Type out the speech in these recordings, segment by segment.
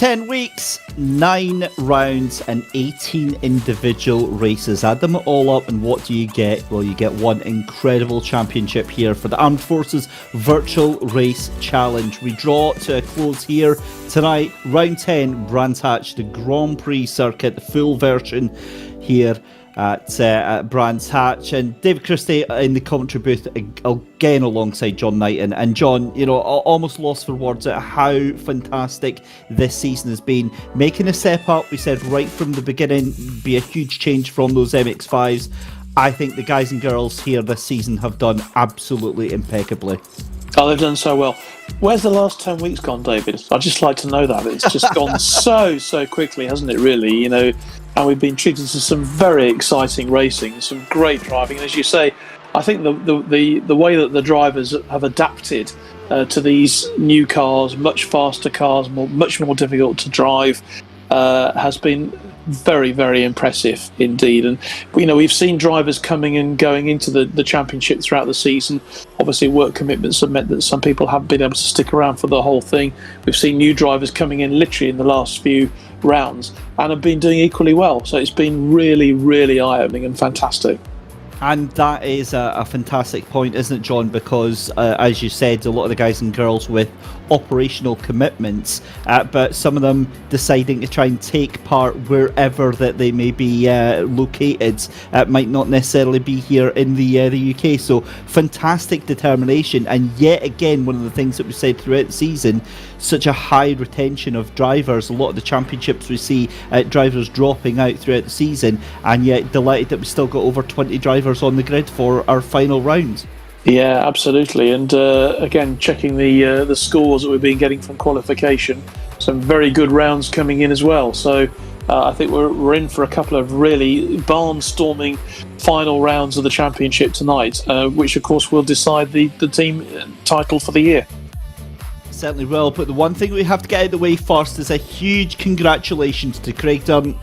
10 weeks, 9 rounds and 18 individual races. Add them all up and what do you get? Well, you get one incredible championship here for the Armed Forces Virtual Race Challenge. We draw to a close here tonight. Round 10, Brands Hatch, the Grand Prix circuit, the full version here at Brands Hatch, and David Christie in the commentary booth again alongside John Knighton. And John, you know, almost lost for words at how fantastic this season has been. Making a step up, we said right from the beginning, be a huge change from those MX-5s. I think the guys and girls here this season have done absolutely impeccably. Oh, they've done so well. Where's the last 10 weeks gone, David? I'd just like to know that. It's just gone so quickly, hasn't it, really? You know, and we've been treated to some very exciting racing, some great driving. And as you say, I think the way that the drivers have adapted to these new cars, much faster cars, much more difficult to drive, has been very, very impressive indeed. And you know, we've seen drivers coming and going into the championship throughout the season. Obviously, work commitments have meant that some people haven't been able to stick around for the whole thing. We've seen new drivers coming in literally in the last few rounds and have been doing equally well. So it's been really, really eye-opening and fantastic. And that is a fantastic point, isn't it, John? Because, as you said, a lot of the guys and girls with operational commitments, but some of them deciding to try and take part wherever that they may be located, might not necessarily be here in the UK. So fantastic determination, and yet again, one of the things that we said throughout the season, such a high retention of drivers. A lot of the championships we see drivers dropping out throughout the season, and yet delighted that we still got over 20 drivers on the grid for our final round. Yeah, absolutely. And again, checking the scores that we've been getting from qualification, some very good rounds coming in as well. So I think we're in for a couple of really barnstorming final rounds of the championship tonight, which of course will decide the team title for the year. Certainly will, but the one thing we have to get out of the way first is a huge congratulations to Craig Durant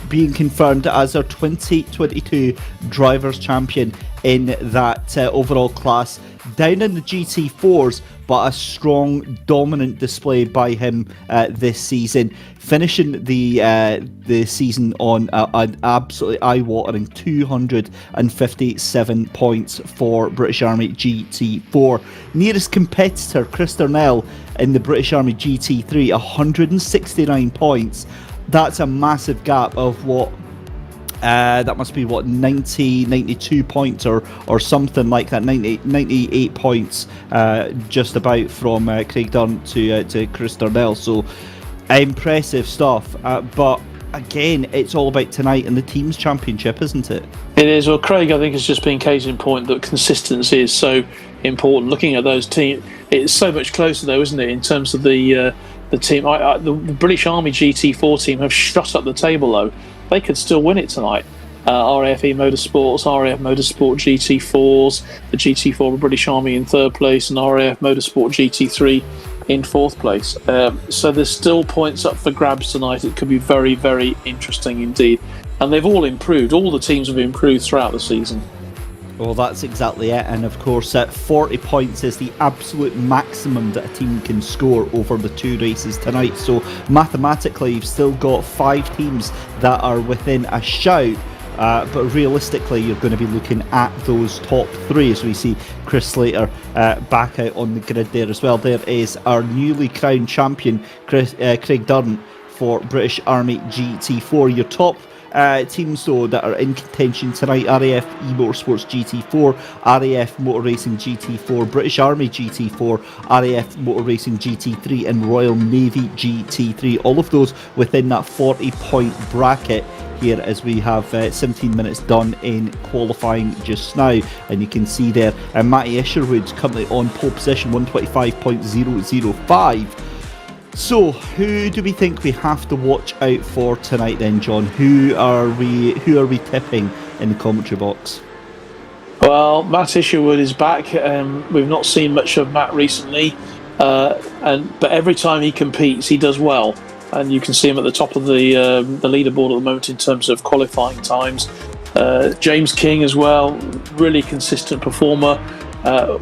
being confirmed as our 2022 Drivers' Champion in that overall class. Down in the GT4s, but a strong, dominant display by him this season, finishing the season on an absolutely eye-watering 257 points for British Army GT4. Nearest competitor, Chris Darnell, in the British Army GT3, 169 points. That's a massive gap of what, that must be what, 92 points or something like that, 98 points just about from Craig Durant to Chris Darnell. So impressive stuff, but again, it's all about tonight and the team's championship, isn't it? It is. Well, Craig, I think, has just been case in point that consistency is so important. Looking at those teams, it's so much closer though, isn't it, in terms of the team. The British Army GT4 team have shut up the table though. They could still win it tonight. RAF Motorsports, RAF Motorsport GT4s, the GT4 of British Army in third place, and RAF Motorsport GT3 in fourth place. So there's still points up for grabs tonight. It could be very, very interesting indeed. And they've all improved. All the teams have improved throughout the season. Well, that's exactly it. And of course, 40 points is the absolute maximum that a team can score over the two races tonight. So mathematically, you've still got 5 teams that are within a shout. But realistically, you're going to be looking at those top 3 as we see Chris Slater back out on the grid there as well. There is our newly crowned champion, Craig Durant, for British Army GT4. Your top teams though that are in contention tonight: RAF Motorsports GT4, RAF Motor Racing GT4, British Army GT4, RAF Motor Racing GT3 and Royal Navy GT3. All of those within that 40-point bracket here as we have 17 minutes done in qualifying just now, and you can see there Matty Isherwood currently on pole position, 125.005. So, who do we think we have to watch out for tonight then, John? Who are we tipping in the commentary box? Well, Matt Isherwood is back. We've not seen much of Matt recently, but every time he competes, he does well. And you can see him at the top of the leaderboard at the moment in terms of qualifying times. James King as well, really consistent performer.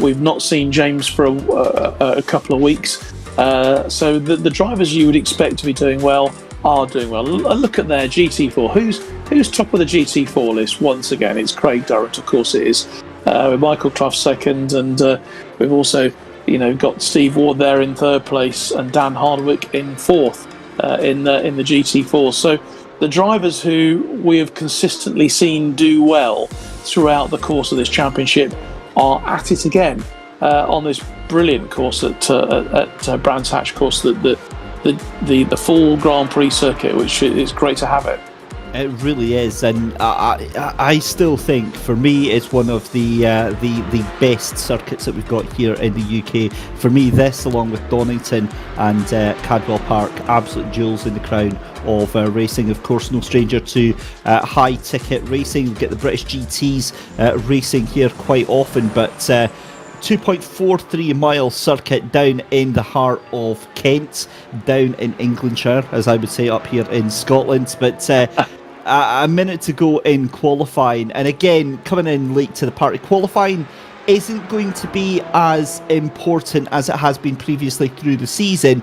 We've not seen James for a couple of weeks. So the drivers you would expect to be doing well are doing well. Look at their GT4. Who's top of the GT4 list once again? It's Craig Durant, of course it is. With Michael Clough second, and we've also got Steve Ward there in third place and Dan Hardwick in fourth in the GT4. So the drivers who we have consistently seen do well throughout the course of this championship are at it again on this brilliant course at Brands Hatch course, the full Grand Prix circuit, which is great to have it. It really is, and I still think, for me, it's one of the best circuits that we've got here in the UK. For me, this, along with Donington and Cadwell Park, absolute jewels in the crown of racing. Of course, no stranger to high ticket racing. We get the British GTs racing here quite often, but 2.43 mile circuit down in the heart of Kent, down in Englandshire, as I would say up here in Scotland. But a minute to go in qualifying, and again, coming in late to the party. Qualifying isn't going to be as important as it has been previously through the season,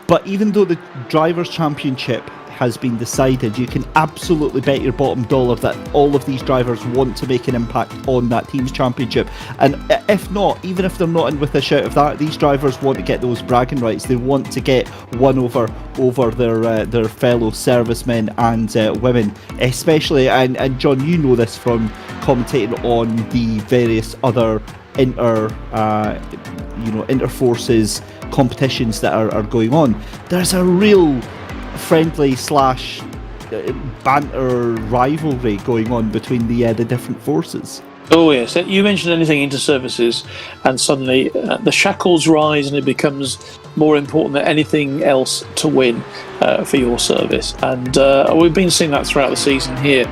but even though the Drivers' Championship has been decided, you can absolutely bet your bottom dollar that all of these drivers want to make an impact on that team's championship. And if not, even if they're not in with a shout of that, these drivers want to get those bragging rights. They want to get one over their fellow servicemen and women, especially. And John, you know this from commentating on the various other inter-forces competitions that are going on. There's a real friendly / banter rivalry going on between the different forces. Oh yes, you mentioned anything inter-services and suddenly the shackles rise and it becomes more important than anything else to win for your service. And we've been seeing that throughout the season here.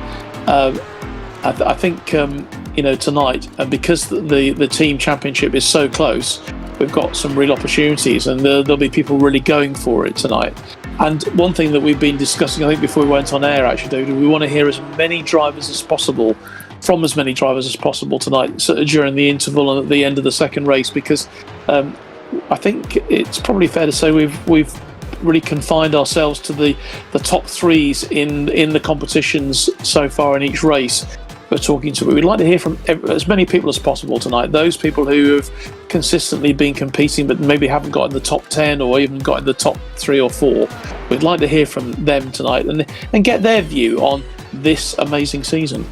I think tonight, and because the team championship is so close, we've got some real opportunities, and there'll be people really going for it tonight. And one thing that we've been discussing, I think before we went on air actually, David, we want to hear as many drivers as possible tonight, so during the interval and at the end of the second race, because I think it's probably fair to say we've really confined ourselves to the top threes in the competitions so far in each race we're talking to. We'd like to hear from as many people as possible tonight. Those people who have consistently been competing but maybe haven't got in the top 10 or even got in the top 3 or 4. We'd like to hear from them tonight and get their view on this amazing season.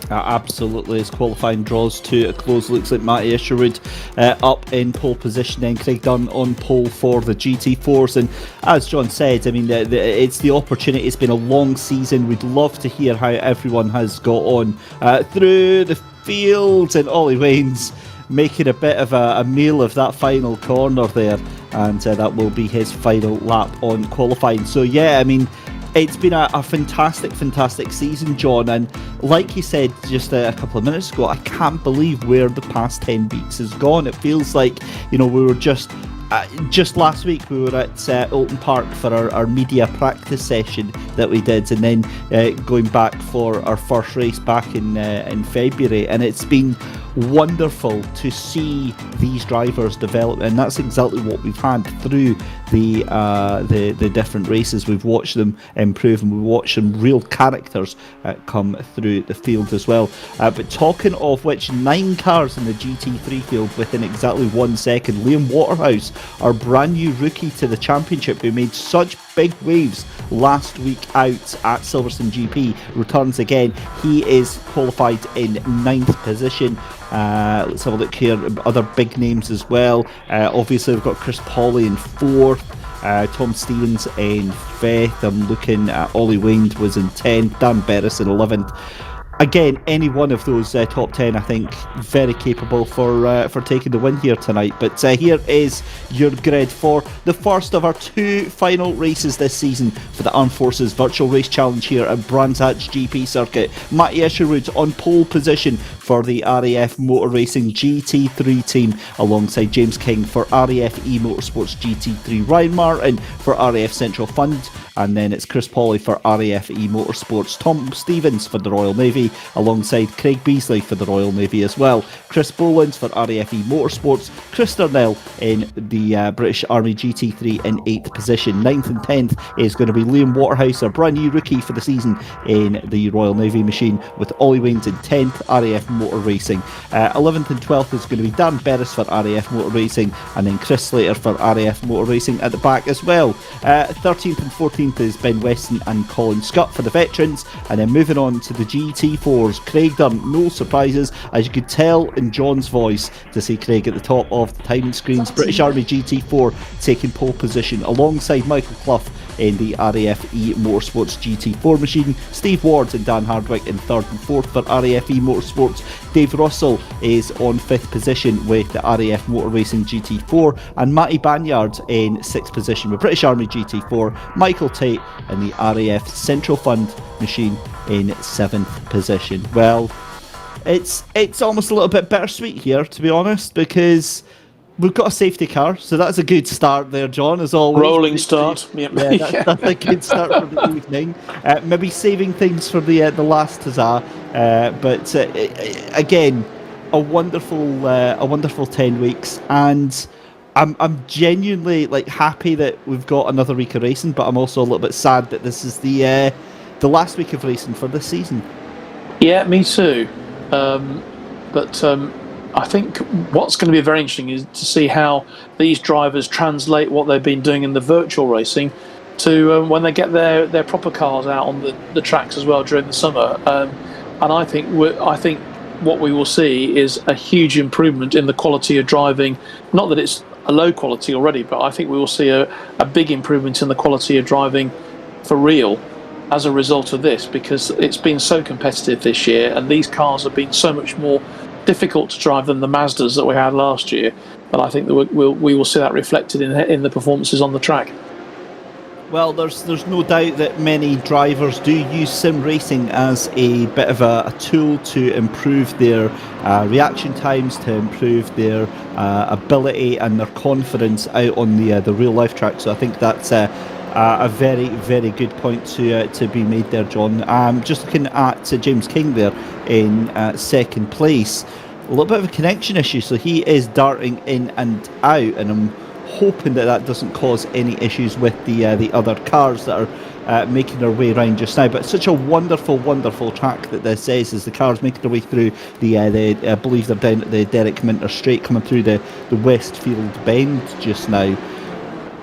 Absolutely, as qualifying draws to a close, looks like Matty Isherwood up in pole position, and Craig Dunn on pole for the GT4s. And as John said, I mean, it's the opportunity. It's been a long season. We'd love to hear how everyone has got on through the field, and Ollie Wayne's making a bit of a meal of that final corner there, and that will be his final lap on qualifying. So yeah, I mean, it's been a fantastic season, John, and like you said just a couple of minutes ago, I can't believe where the past 10 weeks has gone. It feels like, we were just last week we were at Oulton Park for our media practice session that we did, and then going back for our first race back in February, and it's been wonderful to see these drivers develop, and that's exactly what we've had through the different races. We've watched them improve, and we've watched some real characters come through the field as well. But talking of which, 9 cars in the GT3 field within exactly 1 second. Liam Waterhouse, our brand new rookie to the championship, who made such big waves last week out at Silverstone GP, returns again. He is qualified in 9th position. Let's have a look here, other big names as well. Obviously we've got Chris Pauley in 4th, Tom Stevens in 5th. I'm looking at Ollie Wayne was in 10th, Dan Berris in 11th. Again, any one of those top 10, I think, very capable for taking the win here tonight. But here is your grid for the first of our 2 final races this season for the Armed Forces Virtual Race Challenge here at Brands Hatch GP Circuit. Matty Isherwood on pole position for the RAF Motor Racing GT3 team, alongside James King for RAF E-Motorsports GT3, Ryan Martin for RAF Central Fund, and then it's Chris Pawley for RAF E-Motorsports, Tom Stevens for the Royal Navy, alongside Craig Beasley for the Royal Navy as well, Chris Bolins for RAF E-Motorsports, Chris Darnell in the British Army GT3 in 8th position. 9th and 10th is going to be Liam Waterhouse, a brand new rookie for the season in the Royal Navy machine, with Ollie Waynes in 10th, RAF Motor Racing. 11th and 12th is going to be Dan Berris for RAF Motor Racing, and then Chris Slater for RAF Motor Racing at the back as well. 13th and 14th is Ben Weston and Colin Scott for the veterans, and then moving on to the GT4s, Craig Durant. No surprises, as you could tell in John's voice, to see Craig at the top of the timing screens. British Army GT4 taking pole position alongside Michael Clough in the RAF E-Motorsports GT4 machine. Steve Ward and Dan Hardwick in 3rd and 4th for RAF E-Motorsports. Dave Russell is on 5th position with the RAF Motor Racing GT4, and Matty Banyard in 6th position with British Army GT4. Michael Tate in the RAF Central Fund machine in 7th position. Well, it's almost a little bit bittersweet here, to be honest, because we've got a safety car, so that's a good start there, John, as always. Rolling start. Yep. Yeah, that's a good start for the evening. Maybe saving things for the last huzzah, but again, a wonderful 10 weeks, and I'm genuinely happy that we've got another week of racing, but I'm also a little bit sad that this is the last week of racing for this season. Yeah, me too. But I think what's going to be very interesting is to see how these drivers translate what they've been doing in the virtual racing to when they get their proper cars out on the tracks as well during the summer. And I think what we will see is a huge improvement in the quality of driving. Not that it's a low quality already, but I think we will see a big improvement in the quality of driving for real as a result of this, because it's been so competitive this year, and these cars have been so much more difficult to drive than the Mazdas that we had last year. But I think that we will see that reflected in the performances on the track. Well, there's no doubt that many drivers do use sim racing as a bit of a tool to improve their reaction times, to improve their ability and their confidence out on the real life track. So I think that's a very, very good point to be made there, John. Just looking at James King there in second place. A little bit of a connection issue, so he is darting in and out, and I'm hoping that doesn't cause any issues with the other cars that are making their way around just now. But such a wonderful track that this is, as the cars making their way through I believe they're down at the Derek Minter Straight, coming through the Westfield Bend just now.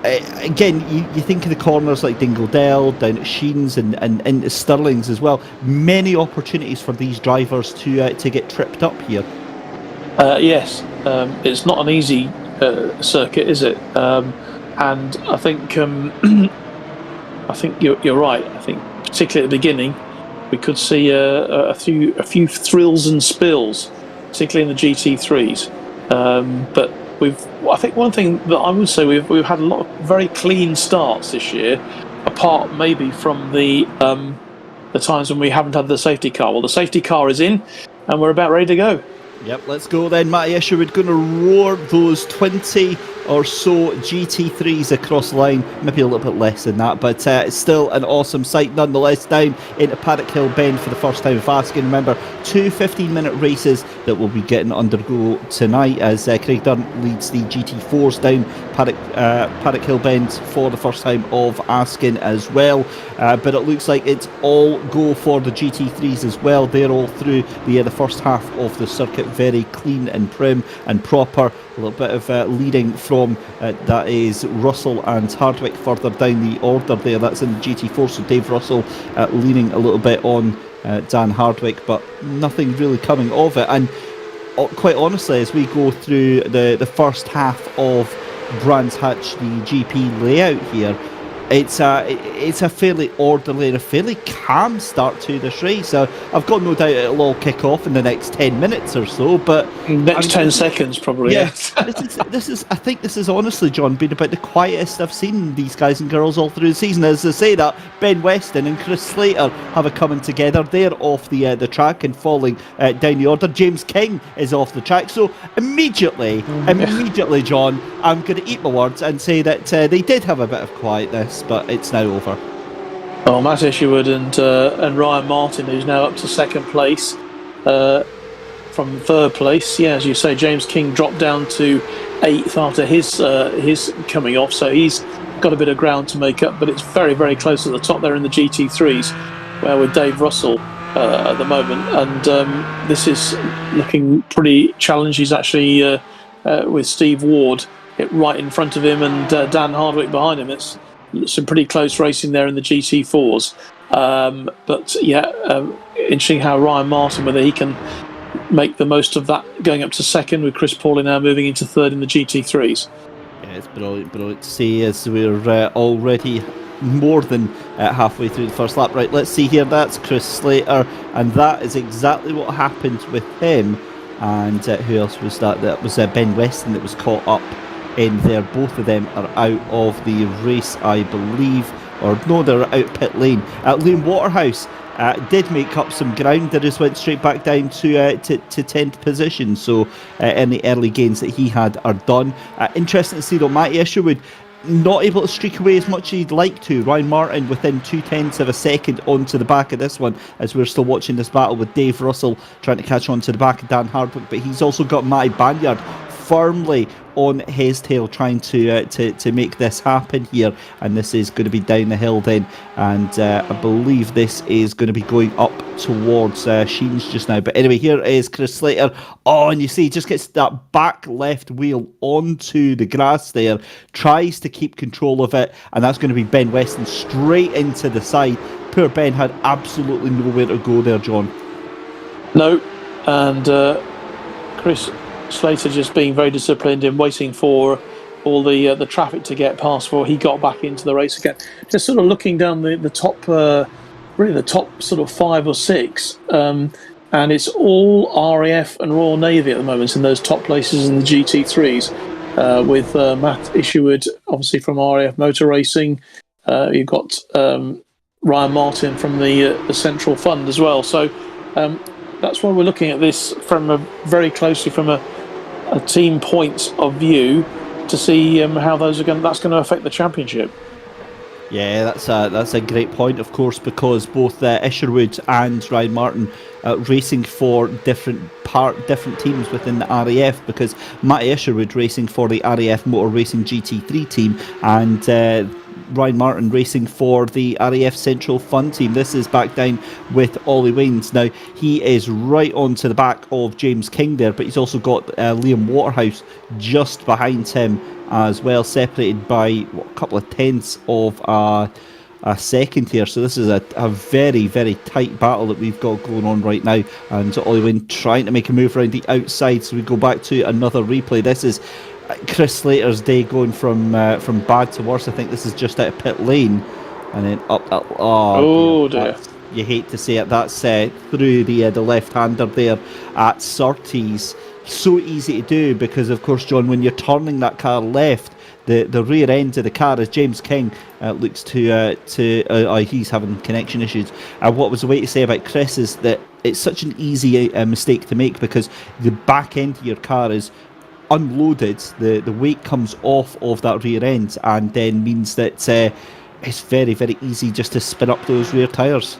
Again, you think of the corners like Dingledale, down at Sheens and into Stirlings as well. Many opportunities for these drivers to get tripped up here. Yes, it's not an easy circuit, is it? And I think you're right. I think particularly at the beginning, we could see a few thrills and spills, particularly in the GT3s. But I think one thing that I would say, we've had a lot of very clean starts this year, apart maybe from the times when we haven't had the safety car. Well, the safety car is in, and we're about ready to go. Yep, let's go then. Matty Isherwood going to roar those 20 or so GT3s across the line. Maybe a little bit less than that, but it's still an awesome sight nonetheless. Down into Paddock Hill Bend for the first time of Askin. Remember, 2 15-minute races that will be getting undergo tonight, as Craig Durant leads the GT4s down Paddock Hill Bend for the first time of Askin as well. But it looks like it's all go for the GT3s as well. They're all through the first half of the circuit, very clean and prim and proper. A little bit of leading from that is Russell and Hardwick further down the order there. That's in the GT4, so Dave Russell leaning a little bit on Dan Hardwick, but nothing really coming of it. And quite honestly, as we go through the first half of Brands Hatch, the GP layout here, It's a fairly orderly and a fairly calm start to this race. I've got no doubt it'll all kick off in the next 10 minutes or so. But next 10 seconds, probably. Yeah, this is. I think this is honestly, John, been about the quietest I've seen these guys and girls all through the season. As I say that, Ben Weston and Chris Slater have a coming together. They're off the track and falling down the order. James King is off the track. So immediately, John, I'm going to eat my words and say that they did have a bit of quietness, but it's now over. Oh, Matt Isherwood and Ryan Martin, who's now up to second place from third place. Yeah, as you say, James King dropped down to 8th after his coming off, so he's got a bit of ground to make up, but it's very, very close at the top there in the GT3s, where with Dave Russell at the moment, and this is looking pretty challenging. He's actually with Steve Ward right in front of him and Dan Hardwick behind him. It's some pretty close racing there in the GT4s. But yeah, interesting how Ryan Martin, whether he can make the most of that going up to second, with Chris Pauli now moving into third in the GT3s. Yeah, it's brilliant to see as we're already more than halfway through the first lap. Right, let's see here. That's Chris Slater, and that is exactly what happened with him. And who else was that? That was Ben Weston that was caught up in there. Both of them are out of the race, I believe, or no, they're out pit lane. Liam Waterhouse did make up some ground. They just went straight back down to 10th position. So any early gains that he had are done. Interesting to see though, Matty Isherwood not able to streak away as much as he'd like to. Ryan Martin within 0.2 of a second onto the back of this one, as we're still watching this battle with Dave Russell trying to catch on to the back of Dan Hardwick, but he's also got Matty Banyard firmly on his tail trying to make this happen here, and this is going to be down the hill then, and I believe this is going to be going up towards Sheens just now. But anyway, here is Chris Slater. Oh, and you see he just gets that back left wheel onto the grass there, tries to keep control of it, and that's going to be Ben Weston straight into the side. Poor Ben had absolutely nowhere to go there, John. No, and Chris Slater just being very disciplined in waiting for all the traffic to get past before he got back into the race again. Just sort of looking down the top, really the top sort of 5 or 6, and it's all RAF and Royal Navy at the moment in those top places in the GT3s, with Matt Isherwood obviously from RAF Motor Racing. You've got Ryan Martin from the Central Fund as well. So that's why we're looking at this very closely from a team point of view to see how that's going to affect the championship. Yeah, that's a great point, of course, because both Isherwood and Ryan Martin racing for different teams within the RAF, because Matty Isherwood racing for the RAF Motor Racing GT3 team, and Ryan Martin racing for the RAF Central Fund team. This is back down with Ollie Waynes. Now, he is right onto the back of James King there, but he's also got Liam Waterhouse just behind him as well, separated by a couple of tenths of a second here. So this is a very, very tight battle that we've got going on right now, and Ollie Wayne trying to make a move around the outside. So we go back to another replay. This is Chris Slater's day going from bad to worse. I think this is just out of pit lane and then up. Oh dear. You hate to say it. That's through the left-hander there at Surtees. So easy to do because, of course, John, when you're turning that car left, the rear end of the car, as James King looks to he's having connection issues. What was the way to say about Chris is that it's such an easy mistake to make, because the back end of your car is unloaded, the weight comes off of that rear end, and then means that it's very, very easy just to spin up those rear tyres.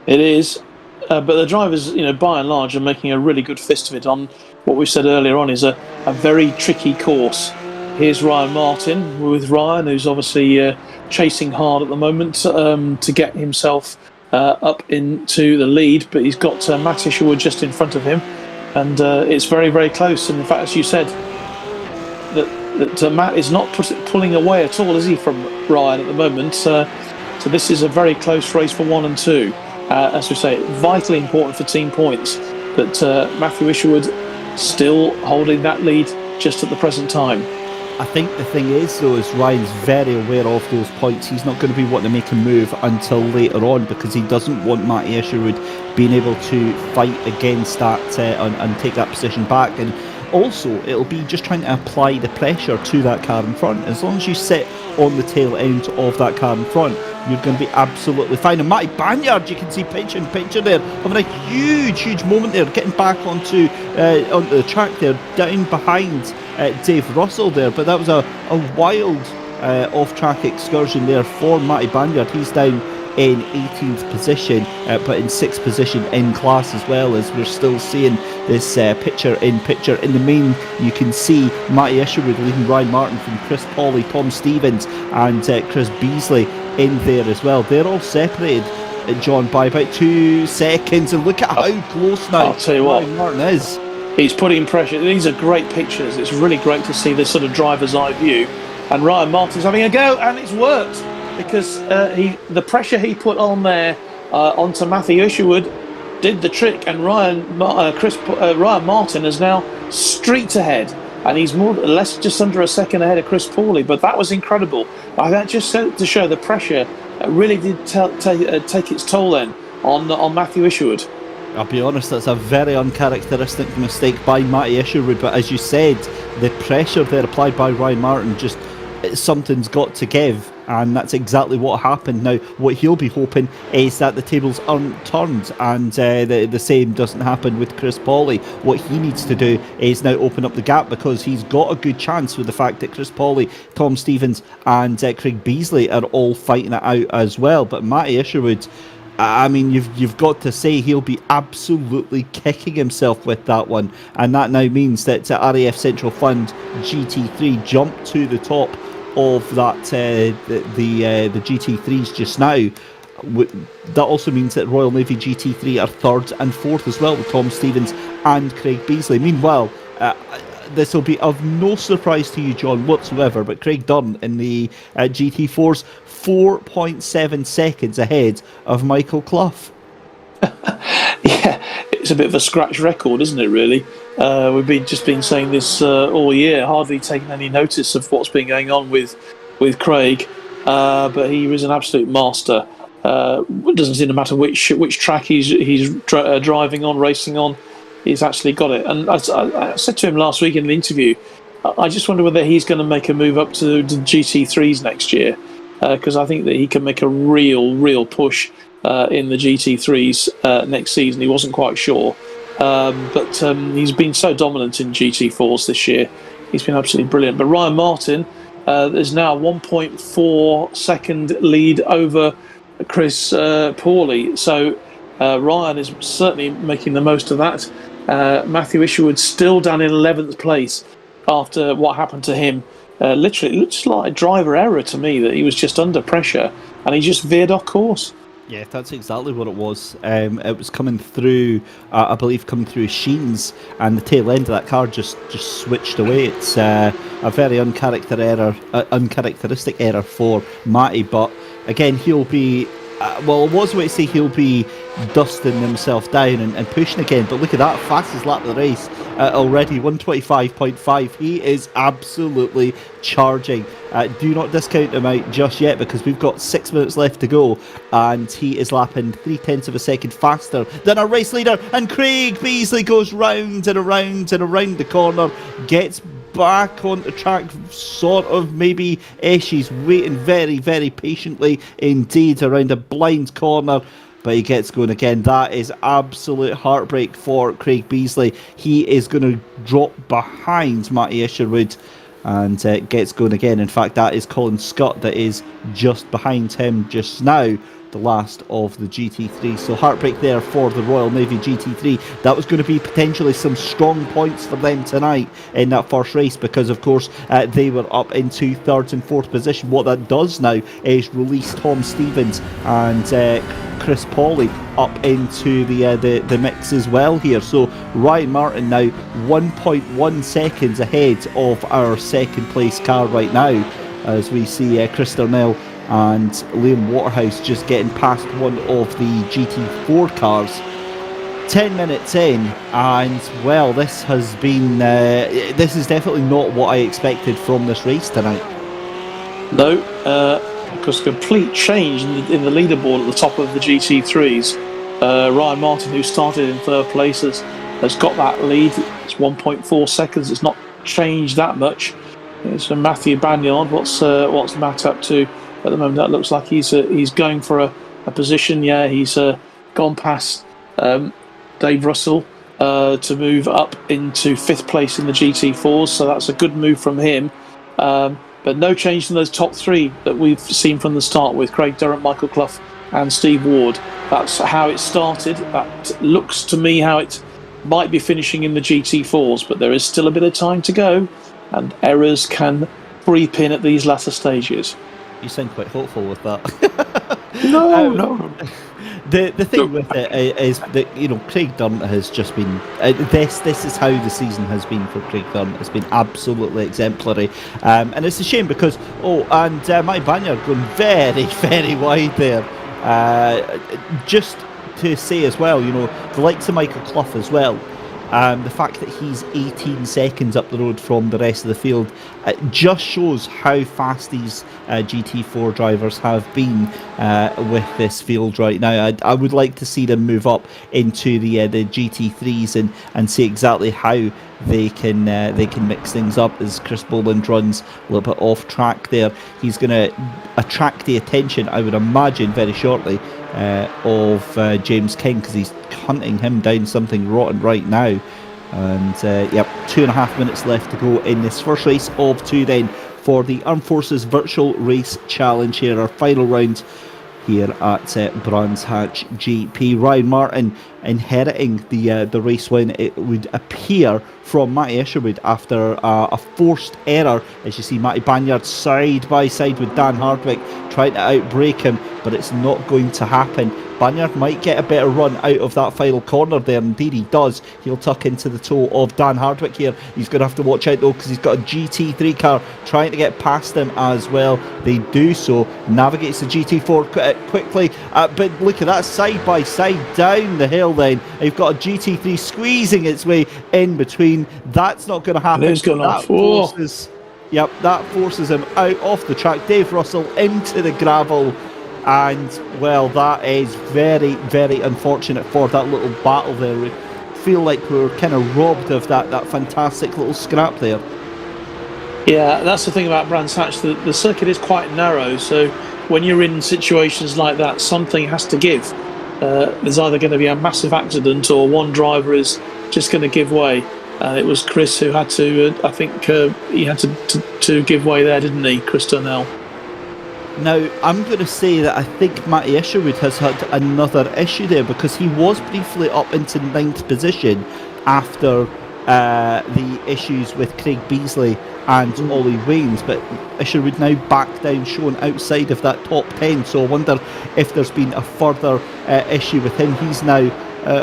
It is, but the drivers, by and large, are making a really good fist of it on what we said earlier on is a very tricky course. Here's Ryan Martin with Ryan, who's obviously chasing hard at the moment to get himself up into the lead, but he's got Matt Isherwood just in front of him. And it's very, very close. And in fact, as you said, that Matt is not pulling away at all, is he, from Ryan at the moment? So this is a very close race for 1 and 2. As we say, vitally important for team points. But Matthew Isherwood still holding that lead just at the present time. I think the thing is, though, is Ryan's very aware of those points. He's not going to be wanting to make a move until later on because he doesn't want Matty Isherwood being able to fight against that and take that position back. And also, it'll be just trying to apply the pressure to that car in front. As long as you sit on the tail end of that car in front, you're going to be absolutely fine. And Matty Banyard, you can see picture there, having a huge moment there, getting back onto the track there, down behind Dave Russell there. But that was a wild off-track excursion there for Matty Banyard. He's down in 18th position, but in 6th position in class as well, as we're still seeing this picture. In the main, you can see Matty Isherwood leading Ryan Martin from Chris Pawley, Tom Stevens and Chris Beasley in there as well. They're all separated, John, by about 2 seconds, and look at how close now I'll tell you Ryan what, Martin is. He's putting pressure. These are great pictures. It's really great to see this sort of driver's eye view, and Ryan Martin's having a go, and it's worked. Because the pressure he put on there onto Matthew Isherwood did the trick, and Ryan Martin is now streaked ahead, and he's more or less just under a second ahead of Chris Pawley. But that was incredible. That just to show the pressure really did take its toll then on Matthew Isherwood. I'll be honest, that's a very uncharacteristic mistake by Matty Isherwood, but as you said, the pressure there applied by Ryan Martin, just something's got to give, and that's exactly what happened. Now, what he'll be hoping is that the tables aren't turned, and the same doesn't happen with Chris Pawley. What he needs to do is now open up the gap, because he's got a good chance with the fact that Chris Pawley, Tom Stevens and Craig Beasley are all fighting it out as well. But Matty Isherwood, I mean, you've got to say he'll be absolutely kicking himself with that one, and that now means that RAF Central Fund GT3 jumped to the top of that the GT3s just now. That also means that Royal Navy GT3 are 3rd and 4th as well, with Tom Stevens and Craig Beasley. Meanwhile, this will be of no surprise to you, John, whatsoever, but Craig Dunn in the GT4's 4.7 seconds ahead of Michael Clough. Yeah, it's a bit of a scratch record, isn't it, really? We've just been saying this all year, hardly taking any notice of what's been going on with Craig, but he was an absolute master. It doesn't seem to matter which track he's driving on, racing on, he's actually got it. And I said to him last week in the interview, I just wonder whether he's going to make a move up to the GT3s next year, because I think that he can make a real push in the GT3s next season. He wasn't quite sure, but he's been so dominant in GT4s this year. He's been absolutely brilliant. But Ryan Martin is now 1.4 second lead over Chris Pawley. So Ryan is certainly making the most of that. Matthew Isherwood still down in 11th place after what happened to him. Literally, it looks like a driver error to me, that he was just under pressure and he just veered off course. Yeah, that's exactly what it was. It was coming through, I believe, coming through Sheens, and the tail end of that car just switched away. It's a very uncharacteristic error for Matty, but again, he'll be, well, I was going to say he'll be dusting himself down and pushing again, but look at that, fastest lap of the race already, 125.5. He is absolutely charging. Do not discount him out just yet, because we've got 6 minutes left to go, and he is lapping 0.3 of a second faster than our race leader, and Craig Beasley goes round and around and around the corner, gets back on the track, sort of, maybe. She's waiting very patiently indeed around a blind corner, but he gets going again. That is absolute heartbreak for Craig Beasley. He is going to drop behind Matty Isherwood and gets going again. In fact, that is Colin Scott that is just behind him just now, the last of the GT3. So heartbreak there for the Royal Navy GT3. That was going to be potentially some strong points for them tonight in that first race, because of course they were up into 3rd and 4th position. What that does now is release Tom Stevens and Chris Pawley up into the mix as well here. So Ryan Martin now 1.1 seconds ahead of our second place car right now, as we see Chris Darnell and Liam Waterhouse just getting past one of the GT4 cars 10 minutes in, and well, this has been this is definitely not what I expected from this race tonight. No, because complete change in the leaderboard at the top of the GT3s. Ryan Martin, who started in third place, has got that lead. It's 1.4 seconds. It's not changed that much. It's from Matthew Banyard. What's Matt up to at the moment? That looks like he's going for a position. Yeah, he's gone past Dave Russell to move up into 5th place in the GT4s. So that's a good move from him. But no change in those top 3 that we've seen from the start with Craig Durant, Michael Clough and Steve Ward. That's how it started. That looks to me how it might be finishing in the GT4s, but there is still a bit of time to go, and errors can creep in at these latter stages. You sound quite hopeful with that. No. The thing with it is that Craig Durant has just been this is how the season has been for Craig Durant. It's been absolutely exemplary, and it's a shame because my Banyard going very, very wide there. Just to say as well, the likes of Michael Clough as well. The fact that he's 18 seconds up the road from the rest of the field just shows how fast these GT4 drivers have been with this field right now. I would like to see them move up into the GT3s and see exactly how they can mix things up. As Chris Boland runs a little bit off track there, he's going to attract the attention, I would imagine, very shortly of James King, because he's hunting him down something rotten right now. And 2.5 minutes left to go in this first race of 2 then for the Armed Forces Virtual Race Challenge here, our final round here at Brands Hatch GP. Ryan Martin inheriting the race win, it would appear, from Matty Isherwood after a forced error. As you see, Matty Banyard side by side with Dan Hardwick trying to outbrake him, but it's not going to happen. Banyard might get a better run out of that final corner there. Indeed he does. He'll tuck into the toe of Dan Hardwick here. He's going to have to watch out though, because he's got a GT3 car trying to get past him as well. They do so. Navigates the GT4 quickly, but look at that, side by side down the hill then. You've got a GT3 squeezing its way in between. That's not going to happen. It's gone off. That forces him out off the track. Dave Russell into the gravel. And, well, that is very, very unfortunate for that little battle there. We feel like we were kind of robbed of that fantastic little scrap there. Yeah, that's the thing about Brands Hatch. The circuit is quite narrow, so when you're in situations like that, something has to give. There's either going to be a massive accident or one driver is just going to give way. It was Chris who had to, I think he had to give way there, didn't he, Chris Turnell? Now, I'm going to say that I think Matty Isherwood has had another issue there, because he was briefly up into 9th position after the issues with Craig Beasley and Ollie Waynes, but Isherwood now back down, shown outside of that top 10, so I wonder if there's been a further issue with him. He's now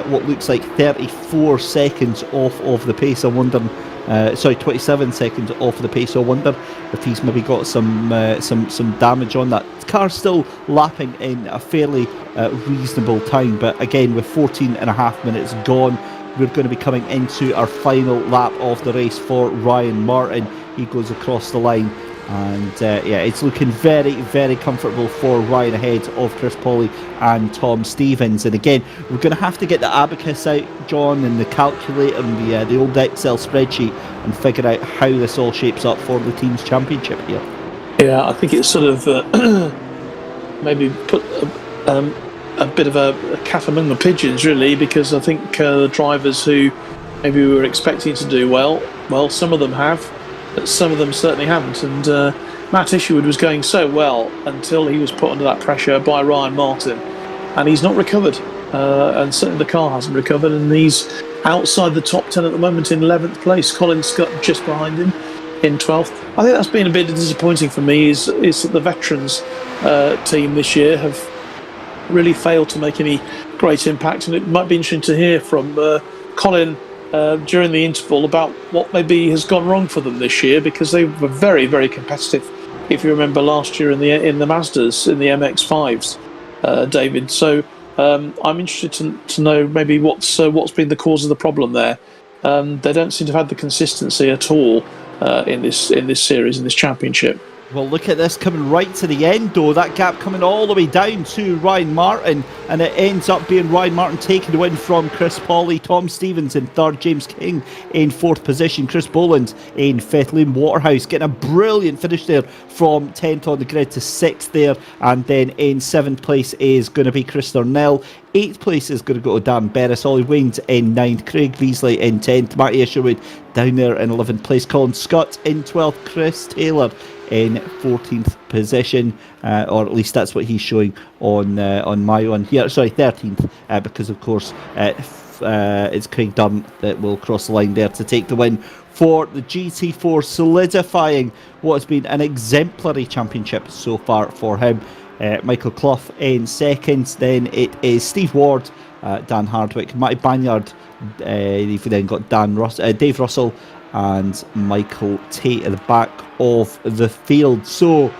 what looks like 34 seconds off of the pace. I'm wondering 27 seconds off the pace. So I wonder if he's maybe got some damage on that. The car's still lapping in a fairly reasonable time, but again, with 14.5 minutes gone, we're going to be coming into our final lap of the race for Ryan Martin. He goes across the line, and it's looking very, very comfortable for Ryan ahead of Chris Pauly and Tom Stevens. And again, we're going to have to get the abacus out, John, and the calculator and the old Excel spreadsheet and figure out how this all shapes up for the team's championship here. Yeah, I think it's sort of maybe put a bit of a cat among the pigeons, really, because I think the drivers who maybe we were expecting to do well, some of them have, but some of them certainly haven't. And Matt Isherwood was going so well until he was put under that pressure by Ryan Martin, and he's not recovered, and certainly the car hasn't recovered, and he's outside the top 10 at the moment in 11th place. Colin Scott just behind him in 12th. I think that's been a bit disappointing for me, is that the veterans team this year have really failed to make any great impact, and it might be interesting to hear from Colin during the interval about what maybe has gone wrong for them this year, because they were very, very competitive, if you remember last year in the Mazdas, in the MX-5s, David. So I'm interested to know maybe what's been the cause of the problem there. They don't seem to have had the consistency at all in this series, in this championship. Well, look at this coming right to the end, though. That gap coming all the way down to Ryan Martin, and it ends up being Ryan Martin taking the win from Chris Pawley. Tom Stevens in third, James King in fourth position, Chris Boland in fifth, Liam Waterhouse getting a brilliant finish there from 10th on the grid to 6th there, and then in 7th place is going to be Chris Thornell. 8th place is going to go to Dan Berris, Ollie Waynes in 9th, Craig Beasley in 10th, Matty Isherwood down there in 11th place, Colin Scott in 12th, Chris Taylor in 14th position, or at least that's what he's showing on my one here. Sorry, 13th, because of course it's Craig Durant that will cross the line there to take the win for the GT4, solidifying what has been an exemplary championship so far for him. Michael Clough in second, then it is Steve Ward, Dan Hardwick, Matty Banyard, you've then got Dave Russell and Michael Tate at the back of the field. So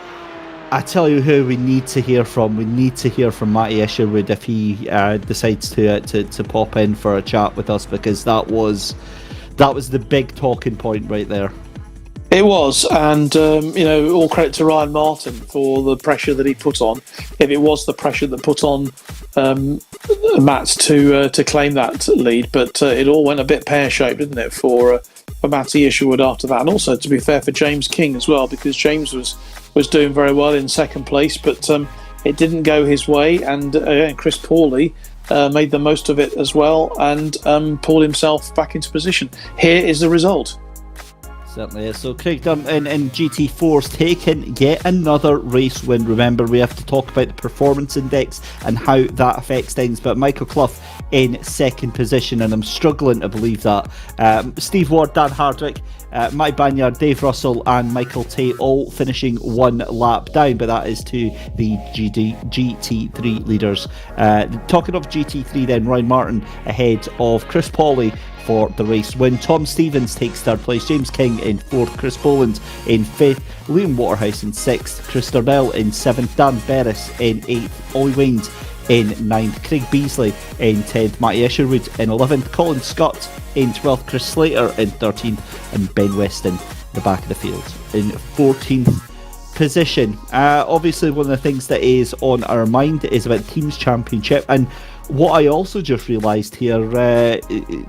I tell you who we need to hear from. We need to hear from Matty Isherwood if he decides to pop in for a chat with us, because that was the big talking point right there. It was, and all credit to Ryan Martin for the pressure that he put on. If it was the pressure that put on Matt to claim that lead, but it all went a bit pear-shaped, didn't it, for Matty Isherwood after that, and also, to be fair, for James King as well, because James was doing very well in second place, but it didn't go his way, and Chris Pawley made the most of it as well, and pulled himself back into position. Here is the result. Certainly is. So Craig Durant in GT4's taken yet another race win. Remember, we have to talk about the performance index and how that affects things, but Michael Clough in second position, and I'm struggling to believe that. Steve Ward, Dan Hardwick, Matty Banyard, Dave Russell and Michael Tate all finishing one lap down, but that is to the GT3 leaders. Talking of GT3 then, Ryan Martin ahead of Chris Pawley for the race win. Tom Stevens takes third place, James King in fourth, Chris Boland in fifth, Liam Waterhouse in sixth, Chris Thornell in seventh, Dan Berris in eighth, Ollie Waynes in 9th, Craig Beasley in 10th, Matty Isherwood in 11th, Colin Scott in 12th, Chris Slater in 13th, and Ben Weston the back of the field in 14th position. Obviously, one of the things that is on our mind is about Teams Championship, and what I also just realised here,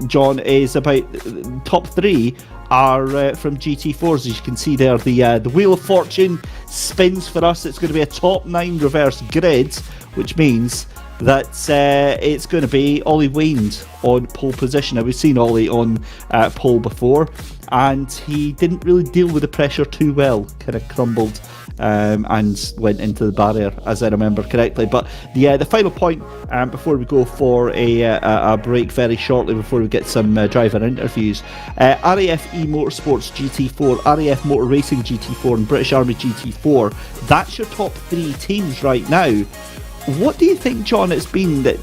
John, is about top three are from GT4s. As you can see there, the Wheel of Fortune spins for us. It's going to be a top 9 reverse grid, which means that it's going to be Ollie Waynes on pole position. Now, we've seen Ollie on pole before, and he didn't really deal with the pressure too well. Kind of crumbled and went into the barrier, as I remember correctly. But the final point before we go for a break very shortly, before we get some driver interviews, RAF Motorsports GT4, RAF Motor Racing GT4 and British Army GT4, that's your top 3 teams right now. What do you think, John, it's been that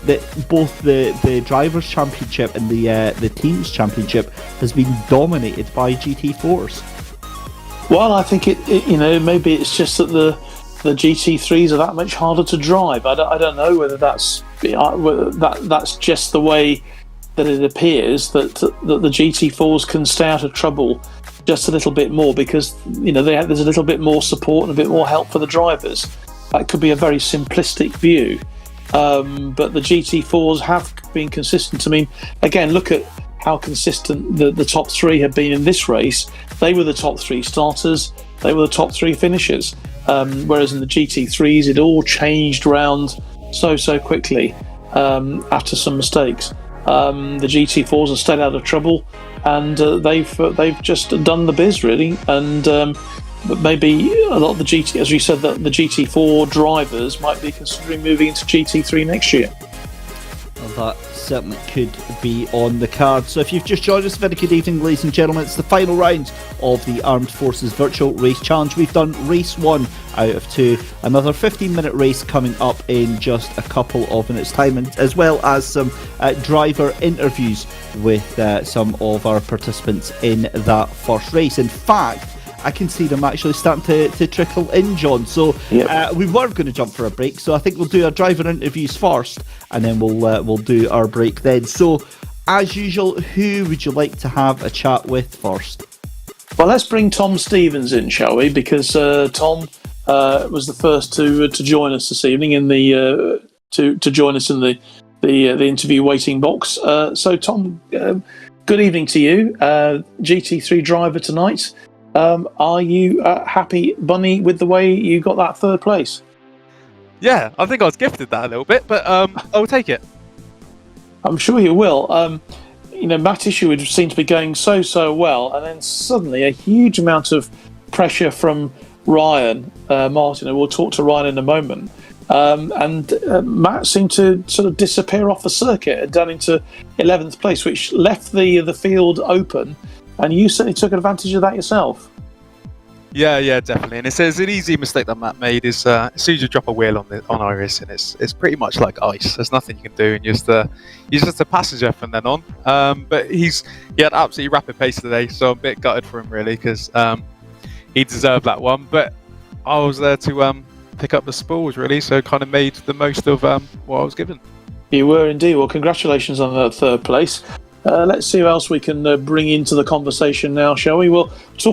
both the Drivers' Championship and the Teams' Championship has been dominated by GT4s? Well, I think it maybe it's just that the GT3s are that much harder to drive. I don't know whether that's just the way that it appears, that the GT4s can stay out of trouble just a little bit more, because there's a little bit more support and a bit more help for the drivers. That could be a very simplistic view, but the GT4s have been consistent. I mean, again, look at how consistent the top 3 have been in this race. They were the top 3 starters, they were the top 3 finishers, whereas in the GT3s it all changed around so quickly after some mistakes. The GT4s have stayed out of trouble, and they've just done the biz, really. And but maybe a lot of the GT, as you said, that the GT4 drivers might be considering moving into GT3 next year. Well, that certainly could be on the card. So if you've just joined us, very good evening, ladies and gentlemen. It's the final round of the Armed Forces Virtual Race Challenge. We've done race 1 out of 2. Another 15-minute race coming up in just a couple of minutes' time, and as well as some driver interviews with some of our participants in that first race. In fact, I can see them actually starting to trickle in, John. So we were going to jump for a break, so I think we'll do our driver interviews first, and then we'll do our break then. So, as usual, who would you like to have a chat with first? Well, let's bring Tom Stevens in, shall we? Because Tom was the first to join us this evening in the to join us in the interview waiting box. So, Tom, good evening to you. GT3 driver tonight. Are you happy, Bunny, with the way you got that third place? Yeah, I think I was gifted that a little bit, but I'll take it. I'm sure you will. Matt Isherwood seemed to be going so well, and then suddenly a huge amount of pressure from Ryan Martin, and we'll talk to Ryan in a moment. And Matt seemed to sort of disappear off the circuit and down into 11th place, which left the field open, and you certainly took advantage of that yourself. Yeah, definitely. And it's an easy mistake that Matt made is as soon as you drop a wheel on Iris, and it's pretty much like ice. There's nothing you can do, and you're just a passenger from then on. But he had absolutely rapid pace today, so I'm a bit gutted for him really, because he deserved that one. But I was there to pick up the spoils really, so kind of made the most of what I was given. You were indeed. Well, congratulations on that third place. Let's see who else we can bring into the conversation now, shall we? Well,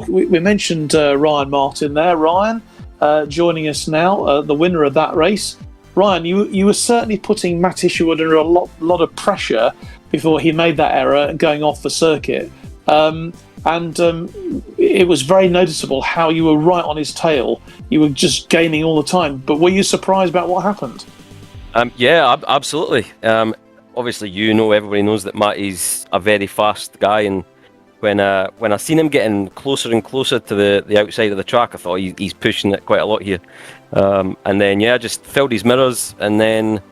we mentioned Ryan Martin there. Ryan, joining us now, the winner of that race. Ryan, you were certainly putting Matt Isherwood under a lot of pressure before he made that error going off the circuit. And it was very noticeable how you were right on his tail. You were just gaining all the time. But were you surprised about what happened? Yeah, absolutely. Obviously, everybody knows that Matt is a very fast guy, and when I seen him getting closer and closer to the outside of the track, I thought he's pushing it quite a lot here. And then I just filled his mirrors, and then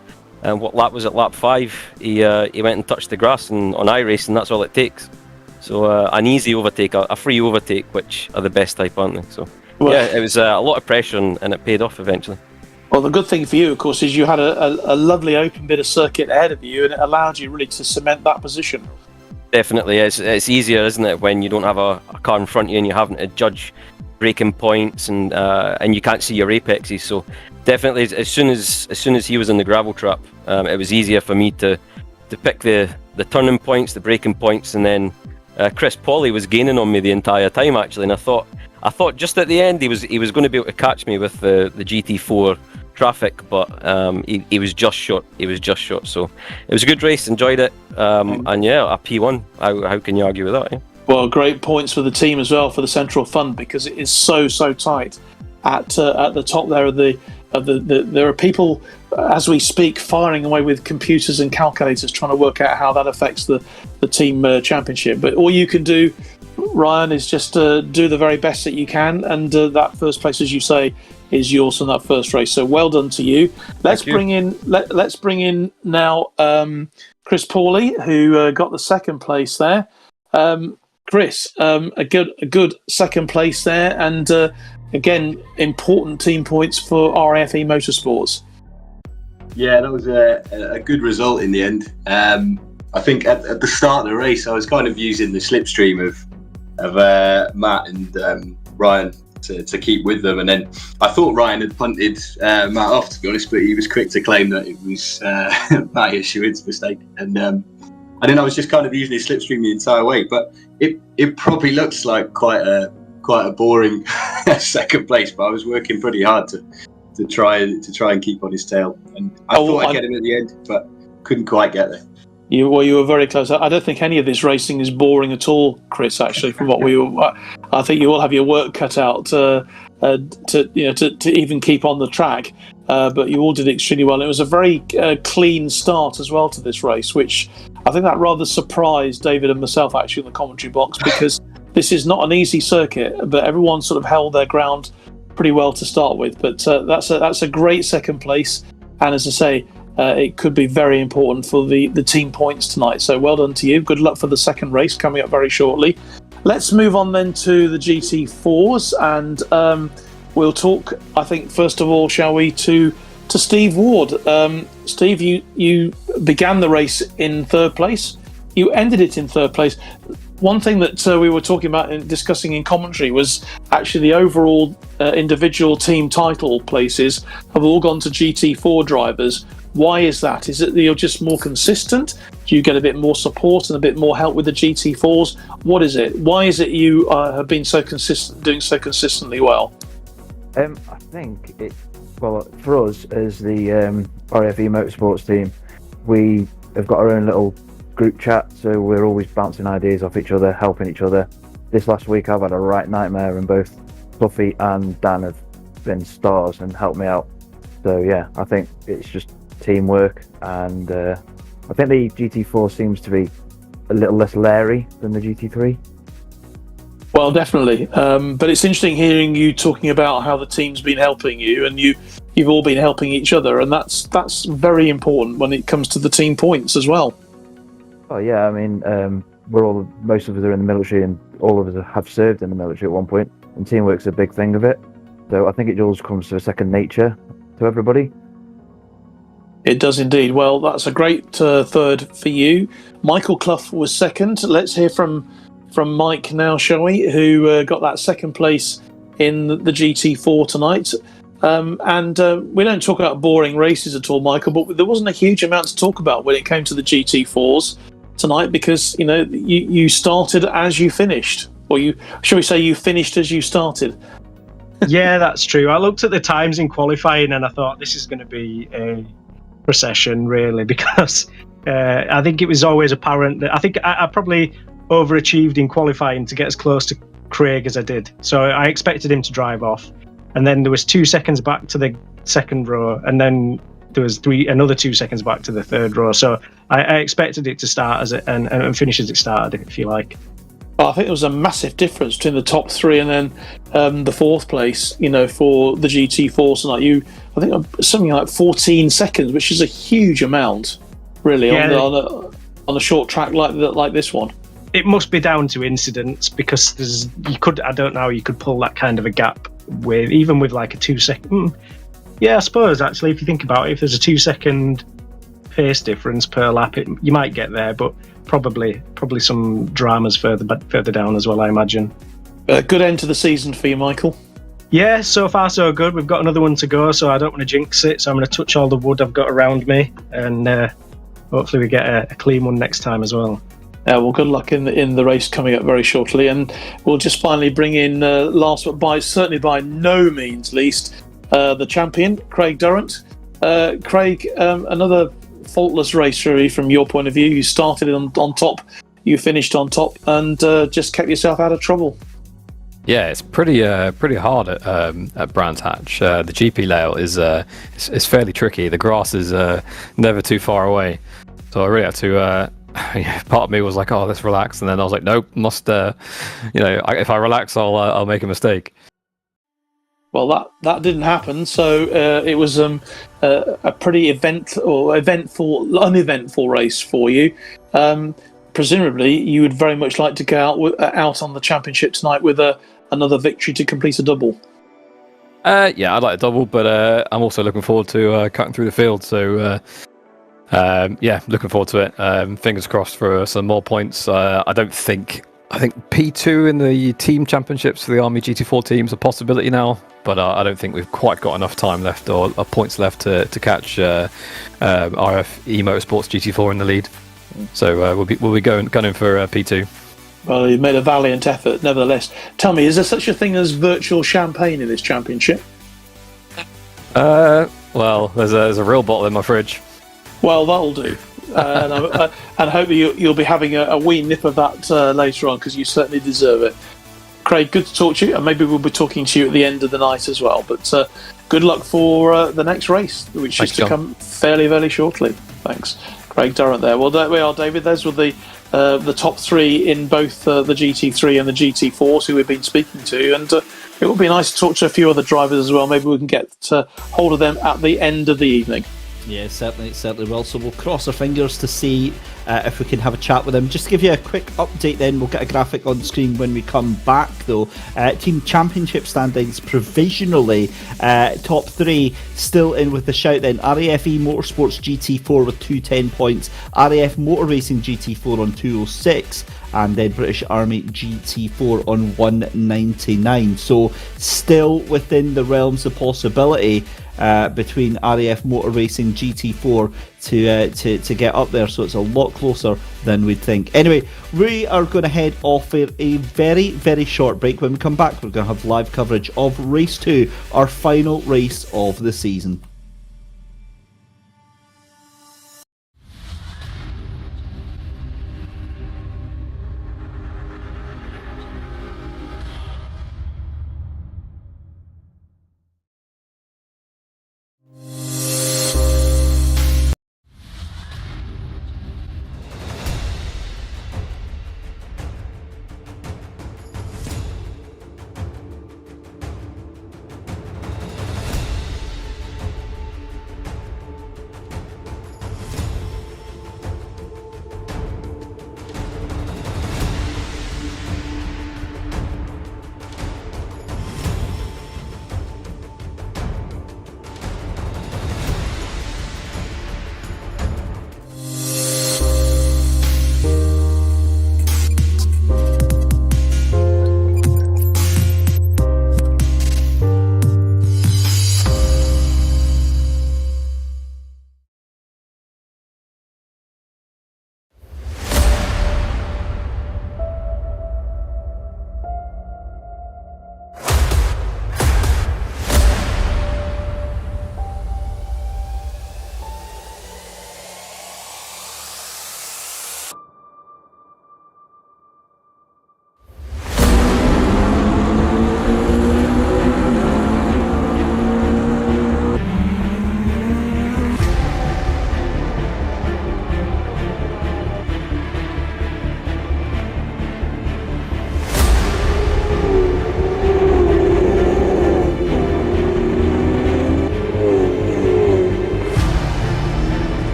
what lap was it? Lap 5. He went and touched the grass on iRacing, and that's all it takes. So an easy overtake, a free overtake, which are the best type, aren't they? So it was a lot of pressure, and it paid off eventually. Well, the good thing for you, of course, is you had a lovely open bit of circuit ahead of you, and it allowed you really to cement that position. Definitely, it's easier, isn't it, when you don't have a car in front of you and you're having to judge braking points and you can't see your apexes. So definitely, as soon as he was in the gravel trap, it was easier for me to pick the turning points, the braking points, and then Chris Pauly was gaining on me the entire time actually, and I thought just at the end he was going to be able to catch me with the GT4 traffic, but he was just short. So it was a good race, enjoyed it, and a P1. How can you argue with that? Yeah? Well, great points for the team as well, for the central fund, because it is so tight at the top there there are people as we speak firing away with computers and calculators trying to work out how that affects the team championship. But all you can do, Ryan, is just do the very best that you can, and that first place, as you say, is yours on that first race. So well done to you. Let's bring in now Chris Pauly, who got the second place there. Chris, a good second place there, and again, important team points for RAFE Motorsports. Yeah, that was a good result in the end. I think at the start of the race, I was kind of using the slipstream of Matt and Ryan to keep with them, and then I thought Ryan had punted Matt off, to be honest, but he was quick to claim that it was Matt Isherwood's mistake, and then I was just kind of using his slipstream the entire way. But it probably looks like quite a boring second place, but I was working pretty hard to try and keep on his tail, and I thought I'd get him at the end, but couldn't quite get there. You were very close. I don't think any of this racing is boring at all, Chris. Actually, from what I think you all have your work cut out to even keep on the track. But you all did extremely well. It was a very clean start as well to this race, which I think that rather surprised David and myself actually in the commentary box, because this is not an easy circuit, but everyone sort of held their ground pretty well to start with. But that's a great second place, and as I say, it could be very important for the team points tonight. So well done to you. Good luck for the second race coming up very shortly. Let's move on then to the GT4s, and we'll talk, I think, first of all, shall we, to Steve Ward. Steve, you began the race in third place. You ended it in third place. one thing that we were talking about and discussing in commentary was actually the overall individual team title places have all gone to GT4 drivers. Why is that? Is it that you're just more consistent? Do you get a bit more support and a bit more help with the GT4s? What is it? Why is it you have been so consistent, doing so consistently well? I think for us as the RFE Motorsports team, we have got our own little group chat, so we're always bouncing ideas off each other, helping each other. This last week I've had a right nightmare, and both Fluffy and Dan have been stars and helped me out. So yeah, I think it's just teamwork, and I think the GT4 seems to be a little less leery than the GT3. Well, definitely. But it's interesting hearing you talking about how the team's been helping you, and you've all been helping each other, and that's very important when it comes to the team points as well. Oh yeah, I mean, most of us are in the military, and all of us have served in the military at one point, and teamwork's a big thing of it. So I think it all comes to a second nature to everybody. It does indeed. Well, that's a great third for you. Michael Clough was second. Let's hear from Mike now, shall we? Who got that second place in the GT4 tonight. And we don't talk about boring races at all, Michael, but there wasn't a huge amount to talk about when it came to the GT4s tonight, because you started as you finished, or shall we say you finished as you started. Yeah, that's true. I looked at the times in qualifying and I thought this is going to be a procession, really, because I think it was always apparent that I think I probably overachieved in qualifying to get as close to Craig as I did. So I expected him to drive off, and then there was 2 seconds back to the second row, and then there was another 2 seconds back to the third row. So I expected it to start as it and finish as it started, if you like. Well, I think there was a massive difference between the top three and then the fourth place, for the GT4 tonight. I think something like 14 seconds, which is a huge amount, really, on a short track like this one. It must be down to incidents, because you could pull that kind of a gap even with like a 2 second. Yeah, I suppose actually, if you think about it, if there's a 2 second pace difference per lap, you might get there, but probably some dramas further down as well, I imagine. Good end to the season for you, Michael. Yeah, so far so good. We've got another one to go, so I don't want to jinx it. So I'm going to touch all the wood I've got around me, and hopefully we get a clean one next time as well. Well, good luck in the race coming up very shortly, and we'll just finally bring in last but certainly by no means least, the champion, Craig Durant. Craig, another faultless race really from your point of view. You started on top, you finished on top, and just kept yourself out of trouble. Yeah, it's pretty hard at Brands Hatch. The GP layout is fairly tricky. The grass is never too far away, so I really had to. Part of me was like, "Oh, let's relax," and then I was like, "Nope, must." If I relax, I'll make a mistake. Well, that didn't happen. So it was a pretty uneventful race for you. Presumably, you would very much like to go out on the championship tonight with another victory to complete a double. Yeah, I'd like a double, but I'm also looking forward to cutting through the field. So, looking forward to it. Fingers crossed for some more points. I think P2 in the team championships for the Army GT4 team is a possibility now, but I don't think we've quite got enough time left or points left to catch RFE Motorsports GT4 in the lead. So we'll be gunning for P2. Well, you've made a valiant effort, nevertheless. Tell me, is there such a thing as virtual champagne in this championship? Well, there's a real bottle in my fridge. Well, that'll do. And hopefully you'll be having a wee nip of that later on, because you certainly deserve it. Craig, good to talk to you, and maybe we'll be talking to you at the end of the night as well. But good luck for the next race, which is to come fairly, very shortly. Thanks. Craig Durant there. Well, there we are, David. Those were the top three in both the GT3 and the GT4s who we've been speaking to, and it would be nice to talk to a few other drivers as well. Maybe we can get hold of them at the end of the evening. Yeah, certainly will. So we'll cross our fingers to see if we can have a chat with him. Just to give you a quick update then, we'll get a graphic on screen when we come back though. Team Championship standings provisionally, top 3 still in with the shout then. RAF Motorsports GT4 with 210 points, RAF Motor Racing GT4 on 206, and then British Army GT4 on 199. So still within the realms of possibility between RAF Motor Racing GT4 to get up there, so it's a lot closer than we'd think. Anyway, we are going to head off for a very, very short break. When we come back, we're going to have live coverage of Race 2, our final race of the season.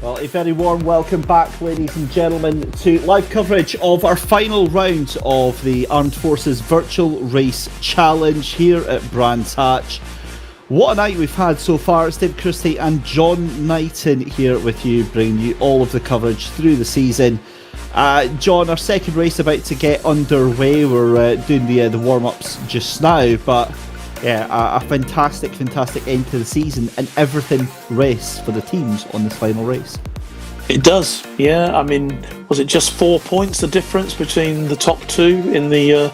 Well, a very warm welcome back, ladies and gentlemen, to live coverage of our final round of the Armed Forces Virtual Race Challenge here at Brands Hatch. What a night we've had so far. It's Dave Christie and John Knighton here with you, bringing you all of the coverage through the season. John, our second race about to get underway. We're doing the warm-ups just now, but yeah, a fantastic end to the season, and everything rests for the teams on this final race. It does, yeah. I mean, was it just 4 points the difference between the top two in the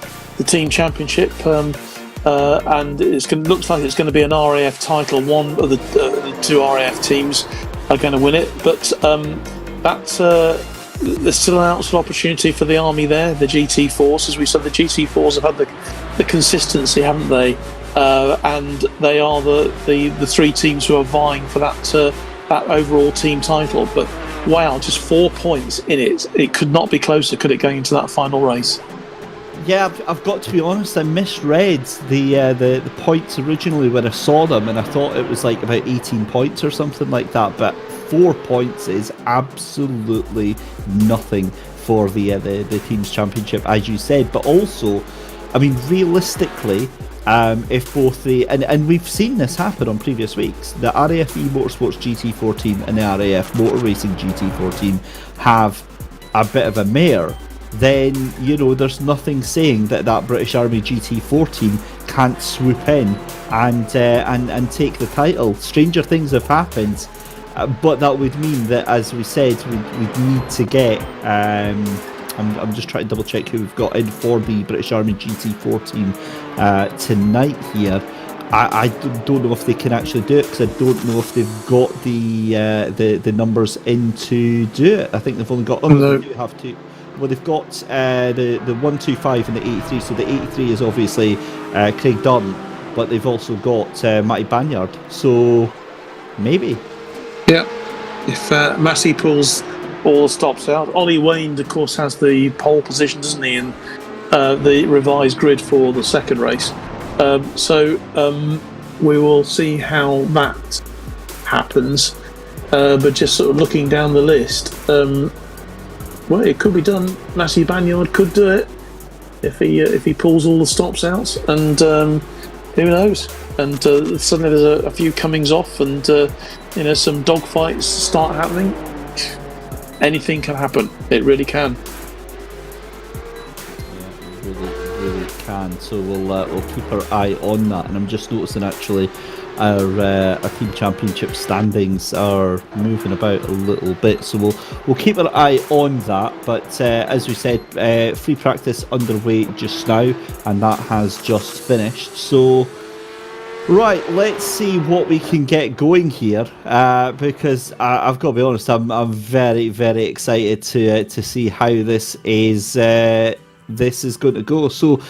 team championship? And looks like it's going to be an RAF title. One of the two RAF teams are going to win it, but there's still an outside opportunity for the Army there. The GT4s, as we said, the GT4s have had the consistency, haven't they? And they are the three teams who are vying for that overall team title. But wow, just 4 points in it. It could not be closer, could it, going into that final race? Yeah, I've got to be honest, I misread the points originally when I saw them, and I thought it was like about 18 points or something like that, but 4 points is absolutely nothing for the team's championship, as you said. But also, I mean, realistically, if both and we've seen this happen on previous weeks, the RAF Motorsports GT4 team and the RAF Motor Racing GT4 team have a bit of a mare, then there's nothing saying that British Army GT4 team can't swoop in and take the title. Stranger things have happened, but that would mean that, as we said, we'd need to get. I'm just trying to double check who we've got in for the British Army GT4 team tonight here. I don't know if they can actually do it, because I don't know if they've got the numbers in to do it. I think they've only got. They do have to. Well, they've got the 125 and the 83. So the 83 is obviously Craig Durant, but they've also got Matty Banyard. So maybe. Yeah, if Massey pulls all the stops out. Ollie Wayne, of course, has the pole position, doesn't he, in the revised grid for the second race. So we will see how that happens. But just sort of looking down the list, well, it could be done. Massey Banyard could do it if he pulls all the stops out, and who knows? And suddenly there's a few comings off, and some dogfights start happening. Anything can happen. It really can. Yeah, it really can. So we'll keep our eye on that. And I'm just noticing actually our team championship standings are moving about a little bit. So we'll keep our eye on that. But as we said, free practice underway just now, and that has just finished. So. Right, let's see what we can get going here, because I've got to be honest, I'm very, very excited to see how this is going to go. So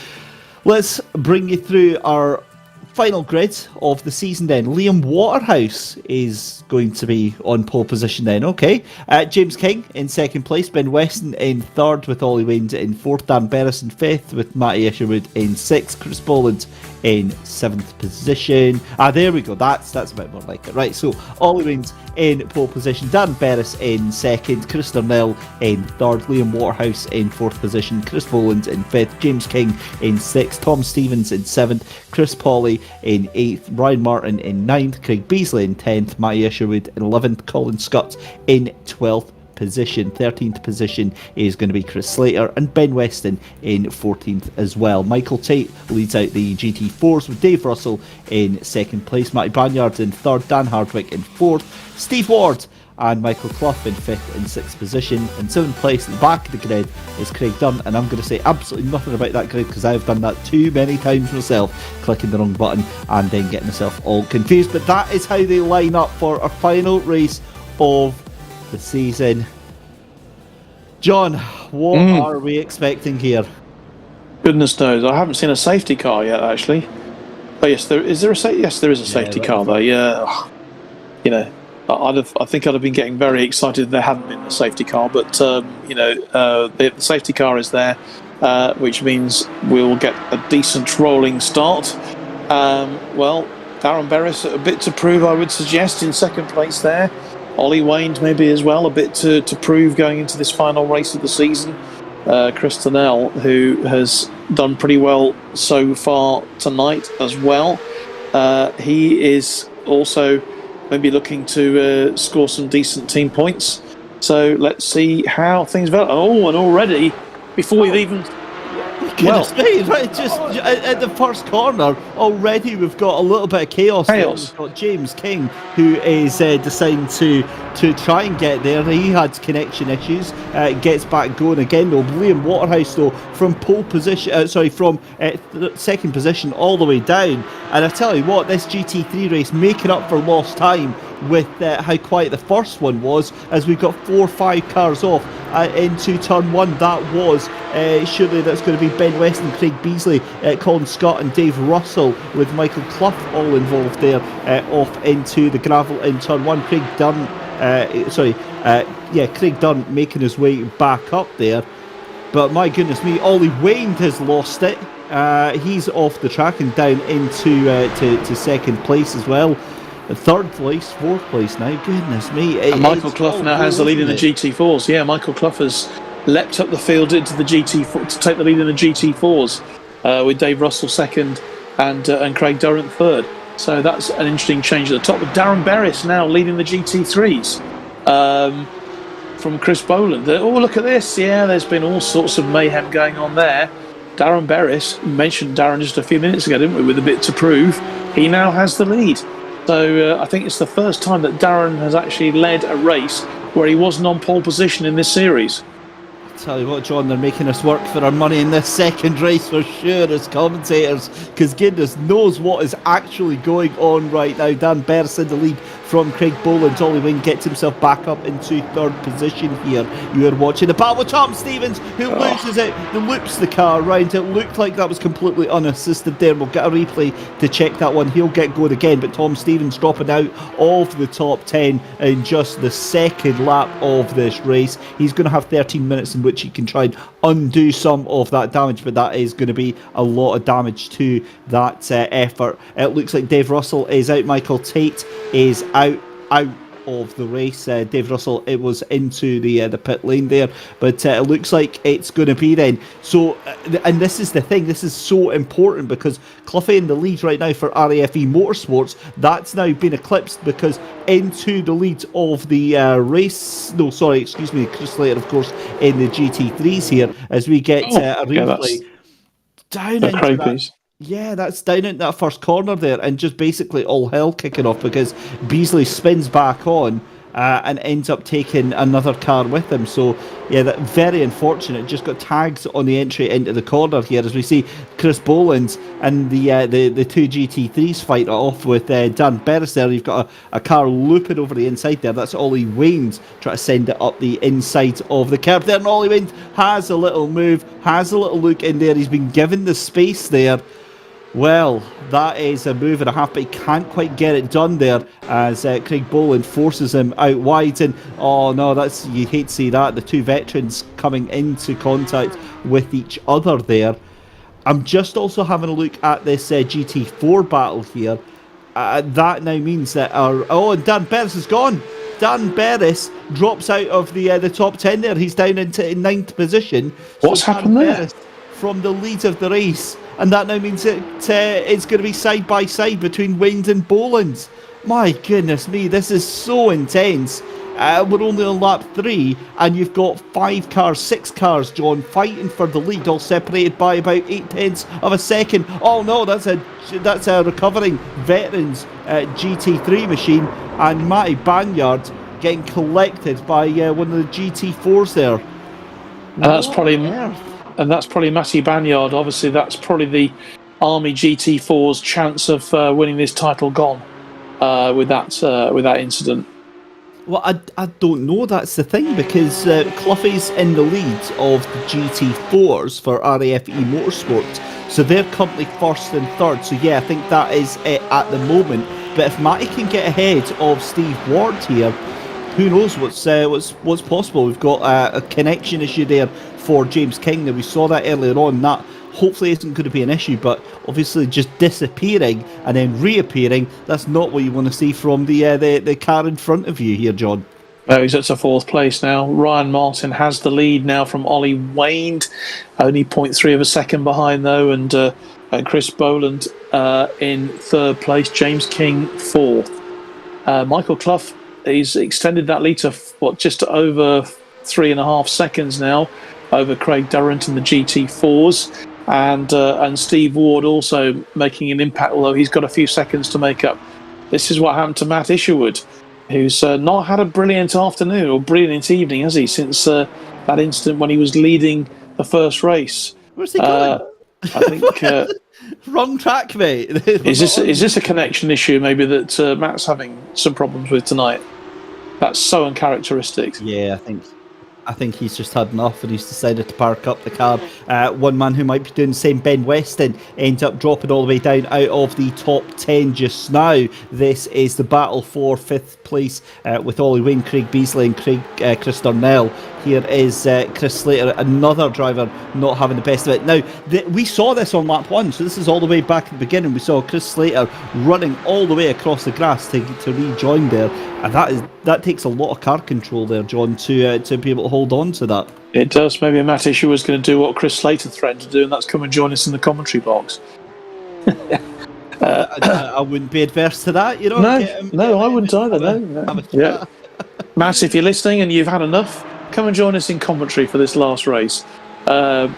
let's bring you through our final grid of the season then. Liam Waterhouse is going to be on pole position then, okay. James King in second place, Ben Weston in third with Ollie Wayne in fourth, Dan Berris in fifth with Matty Isherwood in sixth, Chris Boland in seventh position. There we go, that's a bit more like it. Right, so Ollie Wayne's in pole position, Dan Berris in second, Chris Darnell in third, Liam Waterhouse in fourth position, Chris Boland in fifth, James King in sixth, Tom Stevens in seventh, Chris Pawley in 8th, Brian Martin in 9th, Craig Beasley in 10th, Matty Isherwood in 11th, Colin Scott in 12th position. 13th position is going to be Chris Slater, and Ben Weston in 14th as well. Michael Tate leads out the GT4s with Dave Russell in 2nd place, Matty Banyard in 3rd, Dan Hardwick in 4th, Steve Ward and Michael Clough in 5th and 6th position. In 7th place at the back of the grid is Craig Dunn, and I'm going to say absolutely nothing about that grid because I've done that too many times myself, clicking the wrong button and then getting myself all confused. But that is how they line up for our final race of the season. John, what are we expecting here? Goodness knows, I haven't seen a safety car yet actually. Oh yes, there is a safety car there. Yeah, I think I'd have been getting very excited if there hadn't been a safety car, but the safety car is there, which means we'll get a decent rolling start. Darren Berris, a bit to prove, I would suggest, in 2nd place there. Ollie Wayne maybe as well, a bit to prove going into this final race of the season. Chris Turnell, who has done pretty well so far tonight as well. He is also maybe looking to score some decent team points. So let's see how things develop. Oh, and already, before we've even... Goodness me, right, just at the first corner, already we've got a little bit of chaos. We've got James King, who is deciding to try and get there. He had connection issues, gets back going again though. Liam Waterhouse though, from pole position, from second position all the way down. And I tell you what, this GT3 race making up for lost time with how quiet the first one was, as we've got 4 or 5 cars off into turn 1. That was surely that's going to be Ben Weston, Craig Beasley, Colin Scott and Dave Russell, with Michael Clough all involved there, off into the gravel in turn 1. Craig Dunn making his way back up there. But my goodness me, Ollie Wayne has lost it. He's off the track and down into to second place as well. Third place, fourth place now. Goodness me. And Michael Clough now has the lead in the GT4s. Yeah, Michael Clough has leapt up the field into the GT4 to take the lead in the GT4s, with Dave Russell second and Craig Durant third. So that's an interesting change at the top, with Darren Berris now leading the GT3s from Chris Boland. Oh, look at this. Yeah, there's been all sorts of mayhem going on there. Darren Berris, we mentioned Darren just a few minutes ago, didn't we, with a bit to prove. He now has the lead. So I think it's the first time that Darren has actually led a race where he wasn't on pole position in this series. Tell you what, John, they're making us work for our money in this second race for sure as commentators, because goodness knows what is actually going on right now. Dan Berris in the lead from Craig Boland. Ollie Wayne gets himself back up into third position here. You are watching the battle with Tom Stevens, who loses it, loops the car round. It looked like that was completely unassisted there. We'll get a replay to check that one. He'll get going again, but Tom Stevens dropping out of the top 10 in just the second lap of this race. He's going to have 13 minutes in which he can try and undo some of that damage, but that is going to be a lot of damage to that effort. It looks like Dave Russell is out. Michael Tate is out of the race. Dave Russell, it was into the pit lane there, but it looks like it's going to be then. So, and this is the thing, this is so important, because Cloughie in the lead right now for RAFE Motorsports, that's now been eclipsed, because into the lead of the race, Chris Slater, of course, in the GT3s here, as we get a replay down into that. Yeah, that's down in that first corner there, and just basically all hell kicking off, because Beasley spins back on and ends up taking another car with him. So yeah, that very unfortunate. Just got tags on the entry into the corner here, as we see Chris Boland and the two GT3s fight off with Dan Berris there. You've got a car looping over the inside there. That's Ollie Wayne's trying to send it up the inside of the curb there, and Ollie Wayne has a little move, has a little look in there. He's been given the space there. Well, that is a move and a half, but he can't quite get it done there, as Craig Boland forces him out wide. And oh no, that's, you hate to see that, the two veterans coming into contact with each other there. I'm just also having a look at this GT4 battle here. That now means that and Dan Berris is gone. Dan Berris drops out of the top 10 there. He's down into 9th position. What's happened there? From the lead of the race. And that now means that it's going to be side by side between Wayne and Boland. My goodness me, this is so intense. We're only on lap 3, and you've got 6 cars, John, fighting for the lead, all separated by about 0.8 of a second. Oh no, that's a recovering veterans GT3 machine, and Matty Banyard getting collected by one of the GT4s there. And that's probably Matty Banyard. Obviously, that's probably the Army GT4's chance of winning this title gone with that incident. Well, I don't know. That's the thing, because Cloughie's in the lead of the GT4s for RAFE Motorsport, so they're currently first and third. So yeah, I think that is it at the moment. But if Matty can get ahead of Steve Ward here, who knows what's possible? We've got a connection issue there for James King. Now, we saw that earlier on. That hopefully isn't going to be an issue, but obviously just disappearing and then reappearing, that's not what you want to see from the car in front of you here, John. Oh, he's at 4th place now. Ryan Martin has the lead now from Ollie Wayne, only 0.3 of a second behind though, and Chris Boland in 3rd place, James King 4th. Michael Clough, he's extended that lead to just over 3.5 seconds now over Craig Durant in the GT4s, and Steve Ward also making an impact, although he's got a few seconds to make up. This is what happened to Matt Isherwood, who's not had a brilliant afternoon or brilliant evening, has he, since that incident when he was leading the first race. Where's he going? I think wrong track, mate. is this a connection issue maybe that Matt's having some problems with tonight? That's so uncharacteristic. Yeah, I think he's just had enough and he's decided to park up the car. One man who might be doing the same, Ben Weston, ends up dropping all the way down out of the top 10 just now. This is the battle for 5th place with Ollie Wayne, Craig Beasley and Chris Darnell. Here is Chris Slater, another driver not having the best of it. Now, we saw this on lap 1, so this is all the way back at the beginning. We saw Chris Slater running all the way across the grass to rejoin there, and that takes a lot of car control there, John, to be able to hold on to that. It does. Maybe Matt Isher was going to do what Chris Slater threatened to do, and that's come and join us in the commentary box. I wouldn't be adverse to that, you know. No, I wouldn't either. No. Yeah. Matt, if you're listening and you've had enough, come and join us in commentary for this last race. And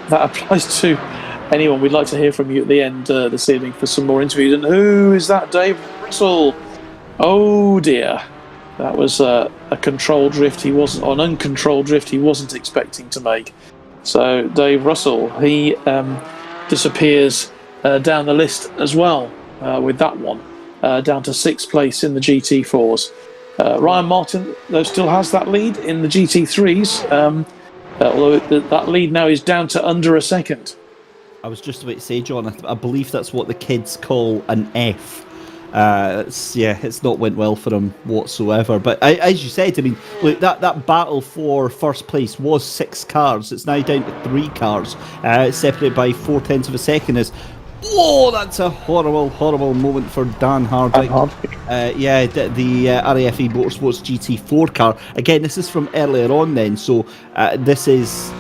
that applies to anyone. We'd like to hear from you at the end this evening for some more interviews. And who is that? Dave Russell. Oh dear. That was a controlled drift an uncontrolled drift he wasn't expecting to make. So Dave Russell, he disappears down the list as well with that one, down to 6th place in the GT4s. Ryan Martin, though, still has that lead in the GT3s, although that lead now is down to under a second. I was just about to say, John, I believe that's what the kids call an F. It's not went well for him whatsoever. But as you said, I mean, look, that battle for 1st place was 6 cars. It's now down to 3 cars, separated by 0.4 of a second. Whoa, that's a horrible, horrible moment for Dan Hardwick. The RAFE Motorsports GT4 car. Again, this is from earlier on then, so this is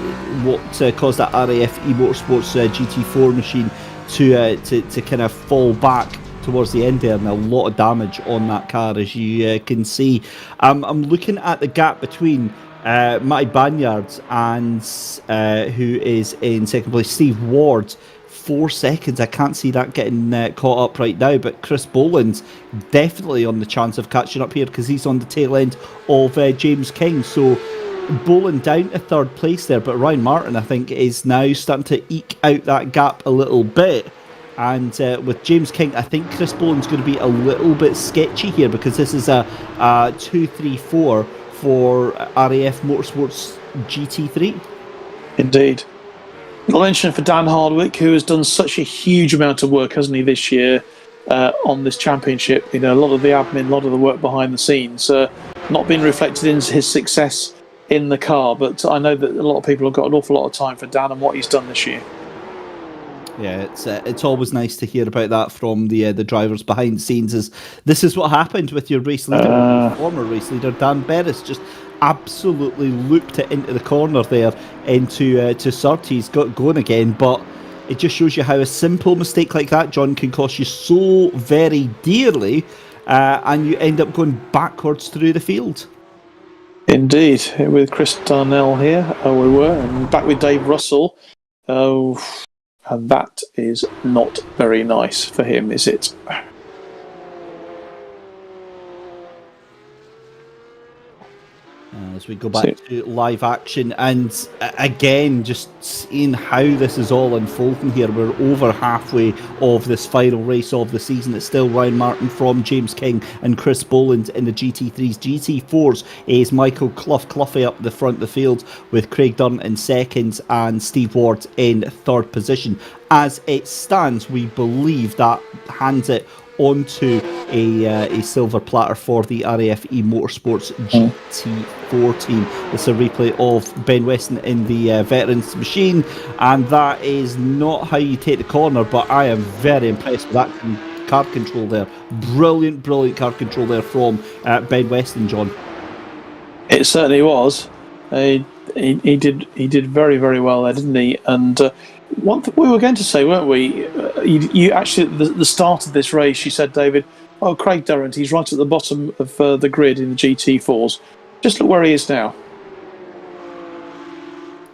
what caused that RAFE Motorsports GT4 machine to kind of fall back towards the end there, and a lot of damage on that car, as you can see. I'm looking at the gap between Matty Banyard and who is in 2nd place, Steve Ward. 4 seconds. I can't see that getting caught up right now, but Chris Boland's definitely on the chance of catching up here because he's on the tail end of James King. So Boland down to 3rd place there, but Ryan Martin, I think, is now starting to eke out that gap a little bit. And with James King, I think Chris Boland's going to be a little bit sketchy here because this is a 2-3-4 for RAF Motorsports GT3. Indeed. I'll mention for Dan Hardwick, who has done such a huge amount of work, hasn't he, this year on this championship. You know, a lot of the admin, a lot of the work behind the scenes, not been reflected in his success in the car. But I know that a lot of people have got an awful lot of time for Dan and what he's done this year. Yeah, it's always nice to hear about that from the drivers behind the scenes. This is what happened with your race leader, former race leader Dan Berris, just absolutely looped it into the corner there into Surtees, got going again, but it just shows you how a simple mistake like that, John, can cost you so very dearly, and you end up going backwards through the field. Indeed, with Chris Darnell here, we were, and back with Dave Russell. And that is not very nice for him, is it? As we go back to live action, and again, just seeing how this is all unfolding here. We're over halfway of this final race of the season. It's still Ryan Martin from James King and Chris Boland in the GT3s. GT4s is Michael Cloughy up the front of the field with Craig Durant in 2nd and Steve Ward in 3rd position. As it stands, we believe that hands it onto a silver platter for the RAF Motorsports GT4 team. It's a replay of Ben Weston in the veterans machine, and that is not how you take the corner, but I am very impressed with that car control there. Brilliant car control there from Ben Weston, John. It certainly was. He did very, very well there, didn't he? And one thing we were going to say, weren't we? You actually, the start of this race, you said, David, oh, Craig Durant, he's right at the bottom of the grid in the GT4s. Just look where he is now.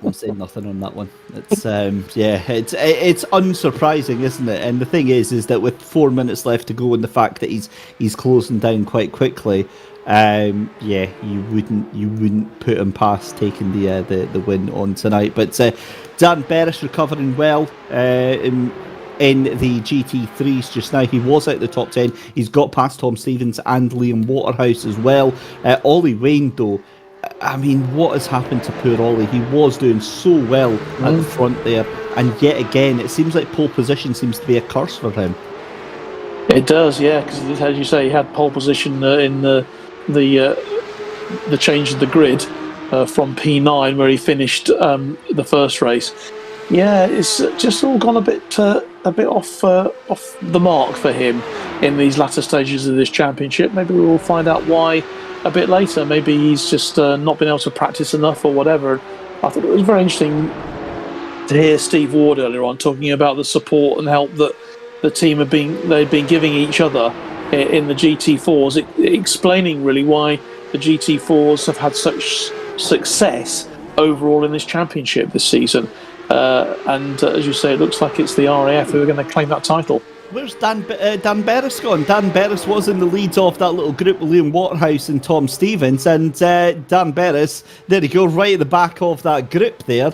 I'm saying nothing on that one. It's it's unsurprising, isn't it? And the thing is that with 4 minutes left to go, and the fact that he's closing down quite quickly, you wouldn't put him past taking the win on tonight. But Dan Berris recovering well in the GT3s just now. He was out the top 10. He's got past Tom Stevens and Liam Waterhouse as well. Ollie Wayne, though, I mean, what has happened to poor Ollie? He was doing so well at the front there, and yet again, it seems like pole position seems to be a curse for him. It does, yeah, because as you say, he had pole position in the change of the grid from P9 where he finished the first race. Yeah, it's just all gone a bit off the mark for him in these latter stages of this championship. Maybe we'll find out why a bit later. Maybe he's just not been able to practice enough or whatever. I thought it was very interesting to hear Steve Ward earlier on talking about the support and help that the team they've been giving each other in the GT4s, explaining really why the GT4s have had such success overall in this championship this season. And as you say, it looks like it's the RAF who are going to claim that title. Where's Dan Berris gone? Dan Berris was in the lead of that little group with Liam Waterhouse and Tom Stevens, and Dan Berris, there you go, right at the back of that group there.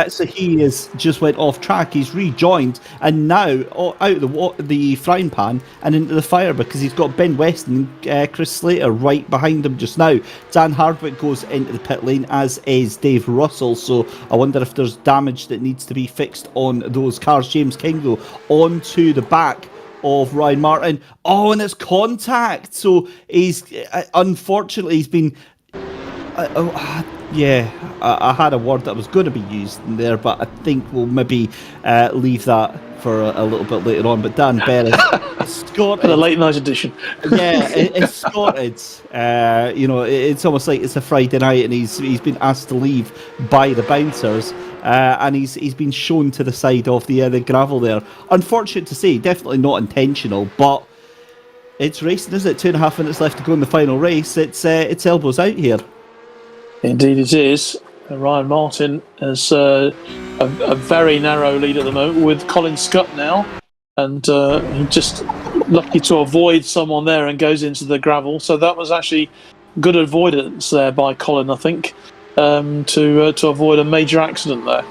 So he has just went off track. He's rejoined, and now out of the frying pan and into the fire, because he's got Ben Weston and Chris Slater right behind him just now. Dan Hardwick goes into the pit lane, as is Dave Russell. So I wonder if there's damage that needs to be fixed on those cars. James King, though, onto the back of Ryan Martin. Oh, and it's contact. So he's unfortunately he's been. I had a word that was going to be used in there, but I think we'll maybe leave that for a little bit later on. But Dan Berris, Scotted. For the late night edition. Yeah, it's Scotted. It's almost like it's a Friday night, and he's been asked to leave by the bouncers. And he's been shown to the side of the gravel there. Unfortunate to say, definitely not intentional, but it's racing, isn't it? 2.5 minutes left to go in the final race. It's elbows out here. Indeed it is. Ryan Martin has a very narrow lead at the moment with Colin Scott now, and he just lucky to avoid someone there and goes into the gravel. So that was actually good avoidance there by Colin, I think. To avoid a major accident there.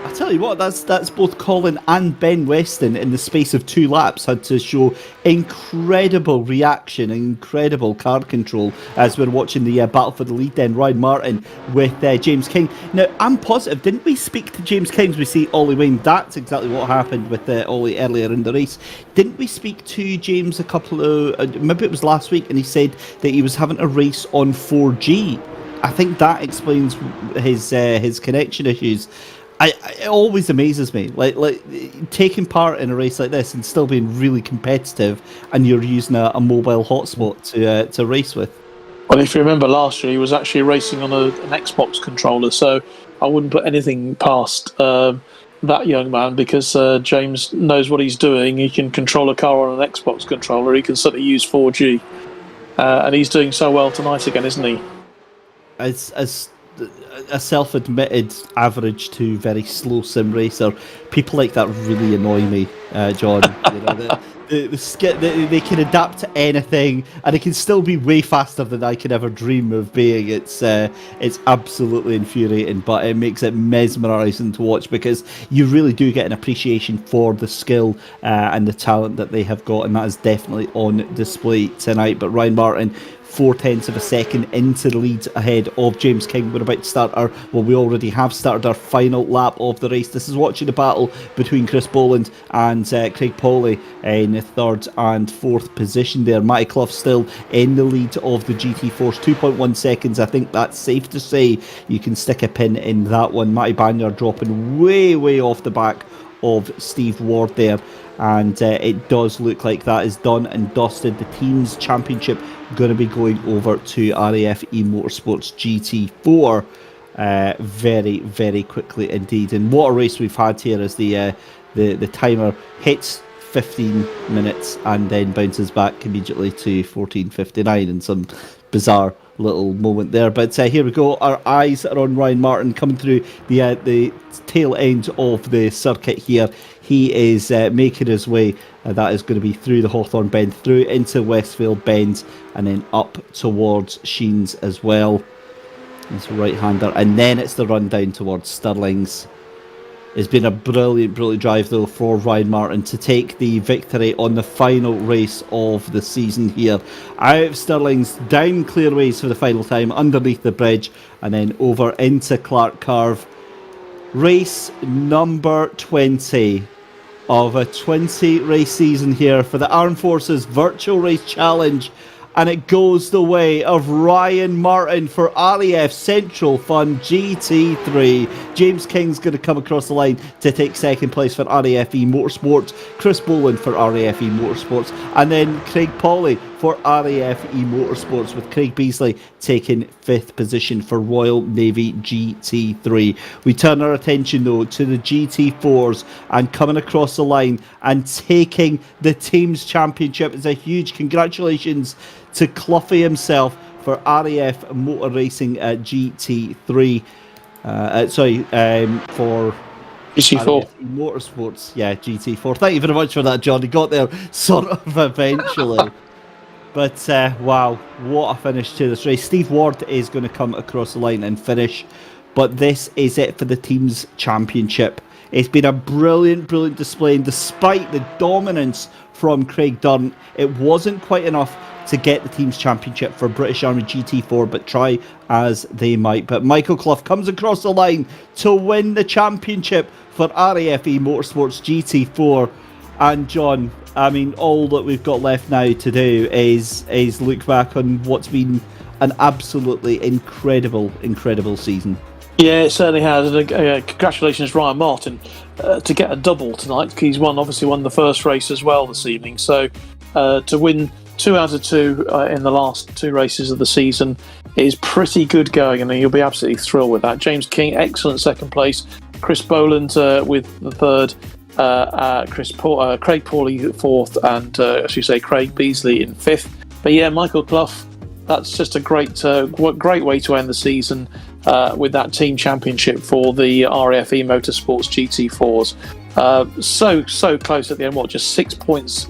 I tell you what, that's both Colin and Ben Weston in the space of 2 laps had to show incredible reaction, incredible car control as we're watching the battle for the lead. Then Ryan Martin with James King. Now I'm positive, didn't we speak to James King as we see Ollie Wayne? That's exactly what happened with Ollie earlier in the race. Didn't we speak to James a couple of maybe it was last week, and he said that he was having a race on 4G. I think that explains his connection issues. It always amazes me, like taking part in a race like this and still being really competitive, and you're using a mobile hotspot to race with. Well, if you remember last year, he was actually racing on an Xbox controller, so I wouldn't put anything past that young man, because James knows what he's doing. He can control a car on an Xbox controller. He can certainly use 4G, and he's doing so well tonight again, isn't he? As a self-admitted average to very slow sim racer, people like that really annoy me, John. They can adapt to anything, and it can still be way faster than I could ever dream of being. It's absolutely infuriating, but it makes it mesmerising to watch, because you really do get an appreciation for the skill and the talent that they have got, and that is definitely on display tonight. But Ryan Martin 0.4 of a second into the lead ahead of James King. We're about to start we already have started our final lap of the race. This is watching the battle between Chris Boland and Craig Pawley in the 3rd and 4th position there. Matty Clough still in the lead of the GT4s, 2.1 seconds. I think that's safe to say. You can stick a pin in that one. Matty Banyard dropping way off the back of Steve Ward there, and it does look like that is done and dusted. The team's championship going to be going over to RAF Motorsports GT4 very quickly indeed. And what a race we've had here as the timer hits 15 minutes and then bounces back immediately to 14:59 in some bizarre little moment there. But here we go. Our eyes are on Ryan Martin coming through the tail end of the circuit here. He is making his way. That is going to be through the Hawthorne Bend, through into Westfield Bend, and then up towards Sheens as well. It's a right-hander, and then it's the run down towards Stirling's. It's been a brilliant drive though for Ryan Martin to take the victory on the final race of the season here. Out of Stirling's, down Clearways for the final time, underneath the bridge, and then over into Clark Curve. Race number 20 of a 20 race season here for the Armed Forces Virtual Race Challenge. And it goes the way of Ryan Martin for RAF Central Fund GT3. James King's going to come across the line to take second place for RAFE Motorsports. Chris Boland for RAFE Motorsports. And then Craig Pawley for RAFE Motorsports, with Craig Beasley taking 5th position for Royal Navy GT3. We turn our attention though to the GT4s, and coming across the line and taking the team's championship is a huge congratulations to Cloughie himself for RAF Motor Racing GT3. For GT4 RAF Motorsports, GT4. Thank you very much for that, John. He got there sort of eventually. But wow, what a finish to this race. Steve Ward is going to come across the line and finish, but this is it for the team's championship. It's been a brilliant display, and despite the dominance from Craig Durant, it wasn't quite enough to get the team's championship for British Army GT4, but try as they might. But Michael Clough comes across the line to win the championship for RAFE Motorsports GT4. And John, I mean, all that we've got left now to do is look back on what's been an absolutely incredible season. Yeah, it certainly has. And congratulations, Ryan Martin, to get a double tonight. He's obviously won the first race as well this evening. So to win 2 out of 2 in the last 2 races of the season is pretty good going, and you'll be absolutely thrilled with that. James King, excellent second place. Chris Boland with the 3rd. Craig Pawley 4th, and as you say, Craig Beasley in 5th. But yeah, Michael Clough, that's just a great way to end the season with that team championship for the RAFE Motorsports GT4s. So close at the end. Just 6 points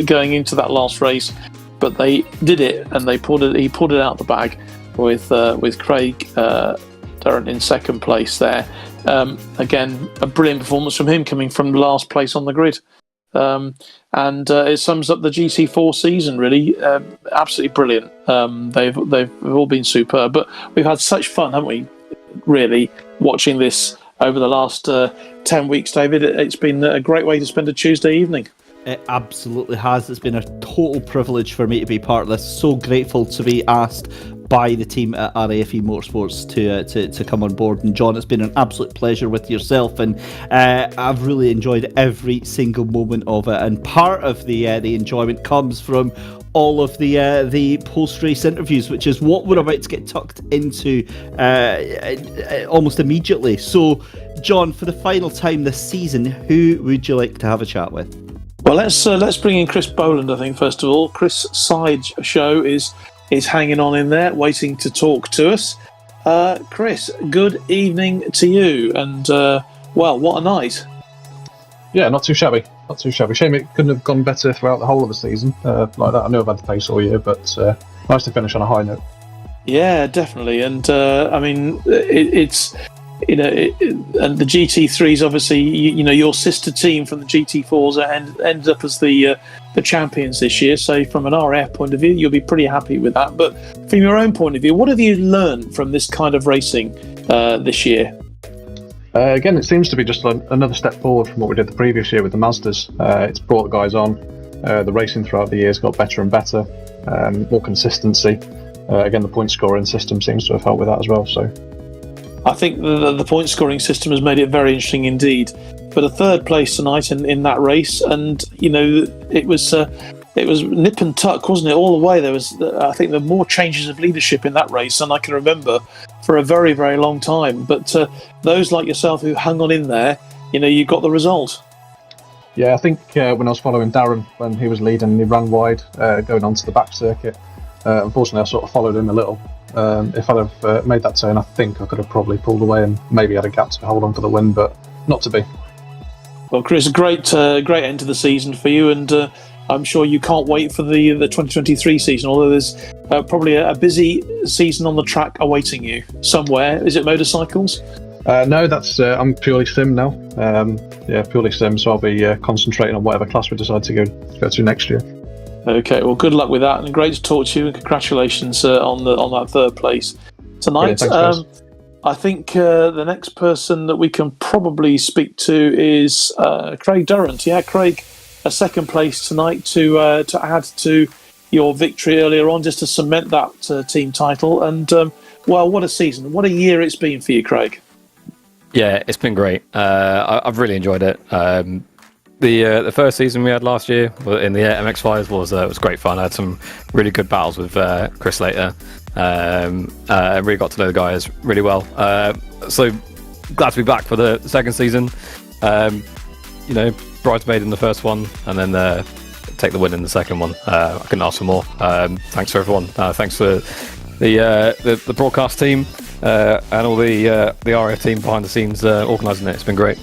going into that last race, but they did it, and he pulled it out the bag with Craig Durant in second place there. Again, a brilliant performance from him, coming from last place on the grid. And it sums up the GT4 season, really. Absolutely brilliant. They've all been superb, but we've had such fun, haven't we, really, watching this over the last 10 weeks, David. It's been a great way to spend a Tuesday evening. It absolutely has. It's been a total privilege for me to be part of this. So grateful to be asked by the team at RAFE Motorsports to come on board. And John, it's been an absolute pleasure with yourself, and I've really enjoyed every single moment of it. And part of the enjoyment comes from all of the post-race interviews, which is what we're about to get tucked into almost immediately. So, John, for the final time this season, who would you like to have a chat with? Well, let's bring in Chris Boland, I think, first of all. Chris Sideshow is hanging on in there, waiting to talk to us. Chris, good evening to you, and what a night. Yeah, not too shabby. Shame it couldn't have gone better throughout the whole of the season like that. I know I've had the pace all year, but nice to finish on a high note. Yeah, definitely. And I mean, it's you know, and the GT3s obviously, you know, your sister team from the GT4s ended up as the champions this year. So from an RAF point of view, you'll be pretty happy with that. But from your own point of view, what have you learned from this kind of racing this year? Again, it seems to be just another step forward from what we did the previous year with the Mazdas. It's brought the guys on. The racing throughout the years got better and better, more consistency. Again, the point scoring system seems to have helped with that as well. So, I think the point scoring system has made it very interesting indeed. But a third place tonight in that race, and you know, it was nip and tuck, wasn't it, all the way? There was, I think, there were more changes of leadership in that race than I can remember for a very, very long time. But those like yourself who hung on in there, you know, you got the result. yeah, I think when I was following Darren when he was leading, he ran wide going onto the back circuit. Unfortunately, I sort of followed him a little. If I'd have made that turn, I think I could have probably pulled away and maybe had a gap to hold on for the win, but not to be. Well, Chris, great end to the season for you, and I'm sure you can't wait for the 2023 season, although there's probably a busy season on the track awaiting you somewhere. Is it motorcycles? No, that's I'm purely sim now. Yeah, purely sim, so I'll be concentrating on whatever class we decide to go to next year. Okay, well, good luck with that, and great to talk to you, and congratulations on that third place tonight. Thanks, I think the next person that we can probably speak to is Craig Durant. Yeah, Craig, a second place tonight to add to your victory earlier on, just to cement that team title. And well, what a season, what a year it's been for you, Craig. Yeah, it's been great. I've really enjoyed it. The first season we had last year in the MX5s was great fun. I had some really good battles with Chris Slater. I really got to know the guys really well. So glad to be back for the second season. You know, bridesmaid in the first one, and then take the win in the second one. I couldn't ask for more. Thanks for everyone. Thanks for the broadcast team and all the RF team behind the scenes organising it. It's been great.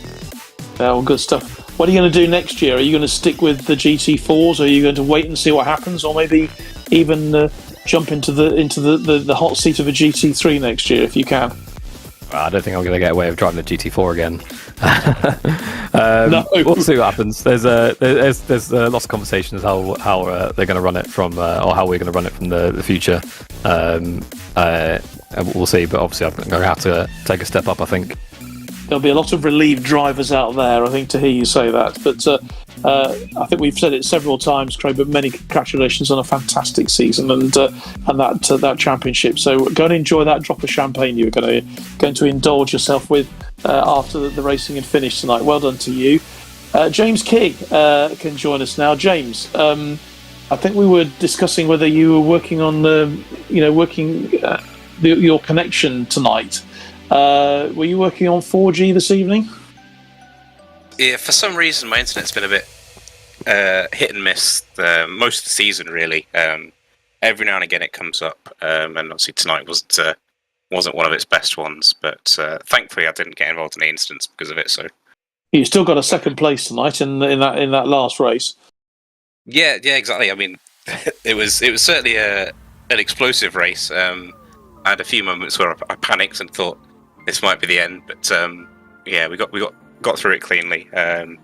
Yeah, well, good stuff. What are you going to do next year? Are you going to stick with the GT4s? Or are you going to wait and see what happens, or maybe even jump into the hot seat of a GT3 next year if you can? I don't think I'm going to get away with driving the GT4 again. No. We'll see what happens. There's lots of conversations how they're going to run it from, or how we're going to run it from the future. We'll see, but obviously I'm going to have to take a step up, I think. There'll be a lot of relieved drivers out there, I think, to hear you say that. But I think we've said it several times, Craig, but many congratulations on a fantastic season and that championship. So go and enjoy that drop of champagne you're going to indulge yourself with after the racing had finished tonight. Well done to you. James Kigg can join us now. James, I think we were discussing whether you were working on your connection tonight. Were you working on 4G this evening? Yeah, for some reason my internet's been a bit hit and miss most of the season, really. Every now and again it comes up, and obviously tonight wasn't one of its best ones, but thankfully I didn't get involved in the incidents because of it. So you still got a second place tonight in that last race. Yeah, exactly. I mean, it was certainly an explosive race. I had a few moments where I panicked and thought this might be the end, but yeah, we got through it cleanly. And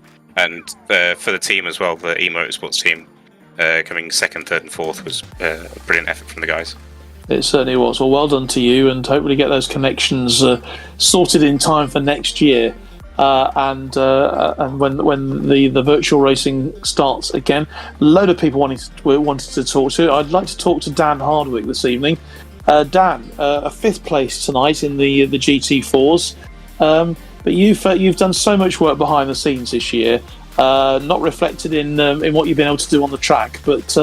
for the team as well, the eMotorsports team, coming second, third, and fourth was a brilliant effort from the guys. It certainly was. Well done to you, and hopefully get those connections sorted in time for next year. And when the virtual racing starts again, a load of people wanted to talk to. I'd like to talk to Dan Hardwick this evening. Dan, a fifth place tonight in the GT4s, but you've done so much work behind the scenes this year, not reflected in what you've been able to do on the track. But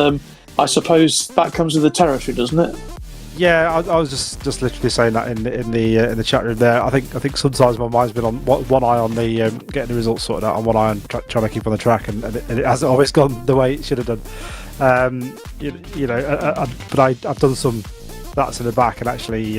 I suppose that comes with the territory, doesn't it? Yeah, I was just literally saying that in the chat room there. I think sometimes my mind's been on one eye on the getting the results sorted out, and one eye on trying to keep on the track, and it hasn't always gone the way it should have done. But I've done some that's in the back, and actually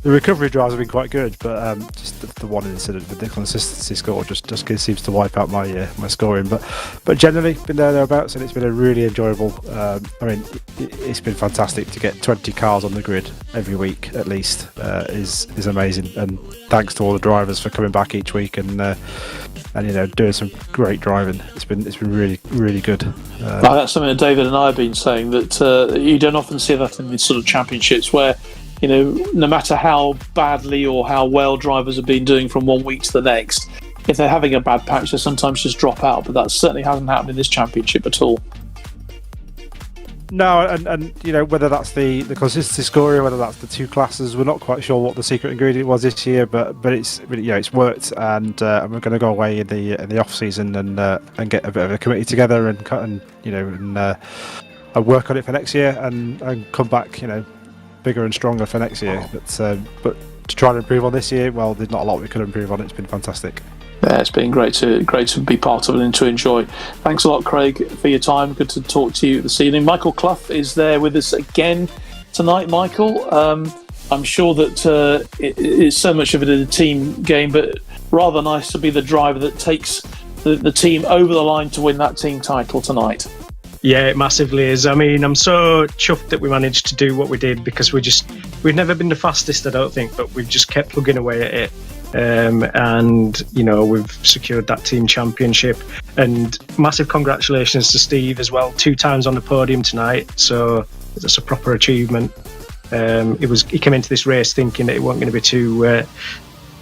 The recovery drives have been quite good, but just the one incident with the consistency score just seems to wipe out my my scoring. But generally, been thereabouts, and it's been a really enjoyable. I mean, it's been fantastic to get 20 cars on the grid every week at least. Is amazing, and thanks to all the drivers for coming back each week and doing some great driving. It's been really really good. That's something that David and I have been saying, that you don't often see that in these sort of championships where, no matter how badly or how well drivers have been doing from one week to the next, if they're having a bad patch, they sometimes just drop out. But that certainly hasn't happened in this championship at all. No, and whether that's the consistency scoring, whether that's the two classes, we're not quite sure what the secret ingredient was this year, but it's worked, and we're going to go away in the off season and get a bit of a committee together and work on it for next year and come back bigger and stronger for next year. But to try and improve on this year, well, there's not a lot we could improve on. It's been fantastic. Yeah, it's been great to be part of it and to enjoy. Thanks a lot, Craig, for your time. Good to talk to you this evening. Michael Clough is there with us again tonight. Michael, I'm sure that it's so much of it a team game, but rather nice to be the driver that takes the team over the line to win that team title tonight. Yeah, it massively is. I mean, I'm so chuffed that we managed to do what we did, because we've never been the fastest, I don't think, but we've just kept plugging away at it. And we've secured that team championship, and massive congratulations to Steve as well, 2 times on the podium tonight, so that's a proper achievement. He came into this race thinking that it wasn't going to be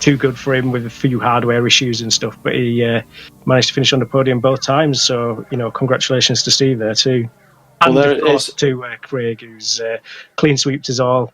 too good for him with a few hardware issues and stuff, but he managed to finish on the podium both times, so congratulations to Steve there too. And well, of course to Craig, who's clean sweeped us all.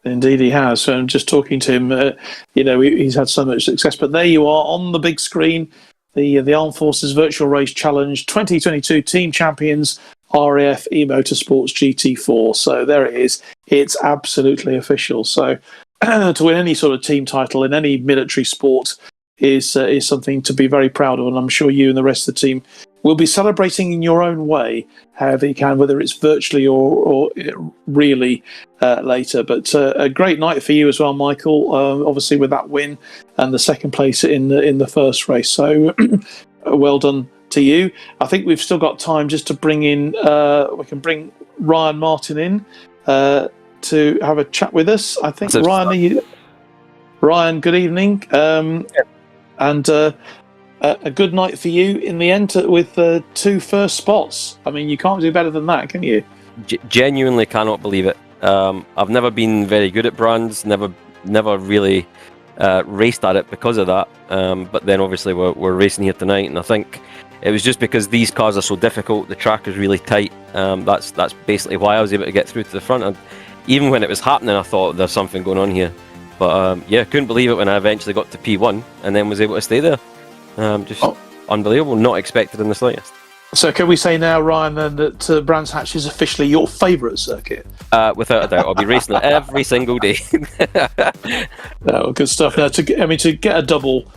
Indeed he has. So I'm just talking to him, he's had so much success. But there you are on the big screen, the Armed Forces Virtual Race Challenge 2022 Team Champions RAF eMotorsports GT4. So there it is. It's absolutely official. So to win any sort of team title in any military sport is something to be very proud of. And I'm sure you and the rest of the team will be celebrating in your own way, however you can, whether it's virtually or really later. But a great night for you as well, Michael, obviously with that win and the second place in the first race. So well done to you. I think we've still got time just to bring in, we can bring Ryan Martin in to have a chat with us. I think, Ryan, good evening. And a good night for you in the end with 2 first spots. I mean, you can't do better than that, can you? Genuinely cannot believe it. I've never been very good at brands, never really raced at it because of that. But then obviously we're racing here tonight, and I think it was just because these cars are so difficult, the track is really tight. That's basically why I was able to get through to the front. And even when it was happening, I thought there's something going on here. But couldn't believe it when I eventually got to P1 and then was able to stay there. Unbelievable, not expected in the slightest. So can we say now, Ryan, then, that Brands Hatch is officially your favourite circuit? Without a doubt, I'll be racing it every single day. No, good stuff. Now, to get a double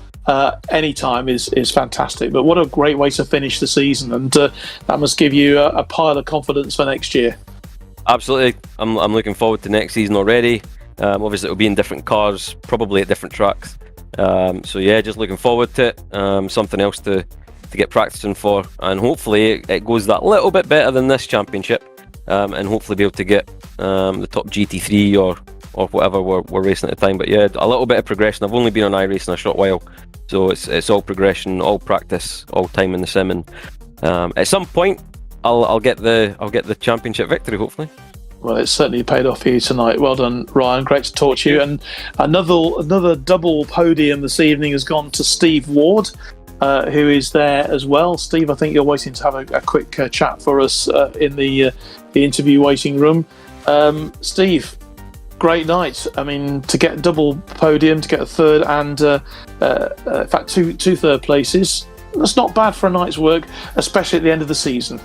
any time is fantastic. But what a great way to finish the season, and that must give you a pile of confidence for next year. Absolutely, I'm looking forward to next season already. Obviously, it'll be in different cars, probably at different tracks. So yeah, just looking forward to it. Something else to get practicing for, and hopefully it goes that little bit better than this championship, and hopefully be able to get the top GT3 or whatever we're racing at the time. But yeah, a little bit of progression. I've only been on iRacing a short while, so it's all progression, all practice, all time in the sim, and at some point I'll get the championship victory, hopefully. Well, it's certainly paid off for you tonight. Well done, Ryan. Great to talk to you. And another double podium this evening has gone to Steve Ward, who is there as well. Steve, I think you're waiting to have a quick chat for us in the interview waiting room. Steve, great night. I mean, to get double podium, to get a third, and in fact two third places. That's not bad for a night's work, especially at the end of the season.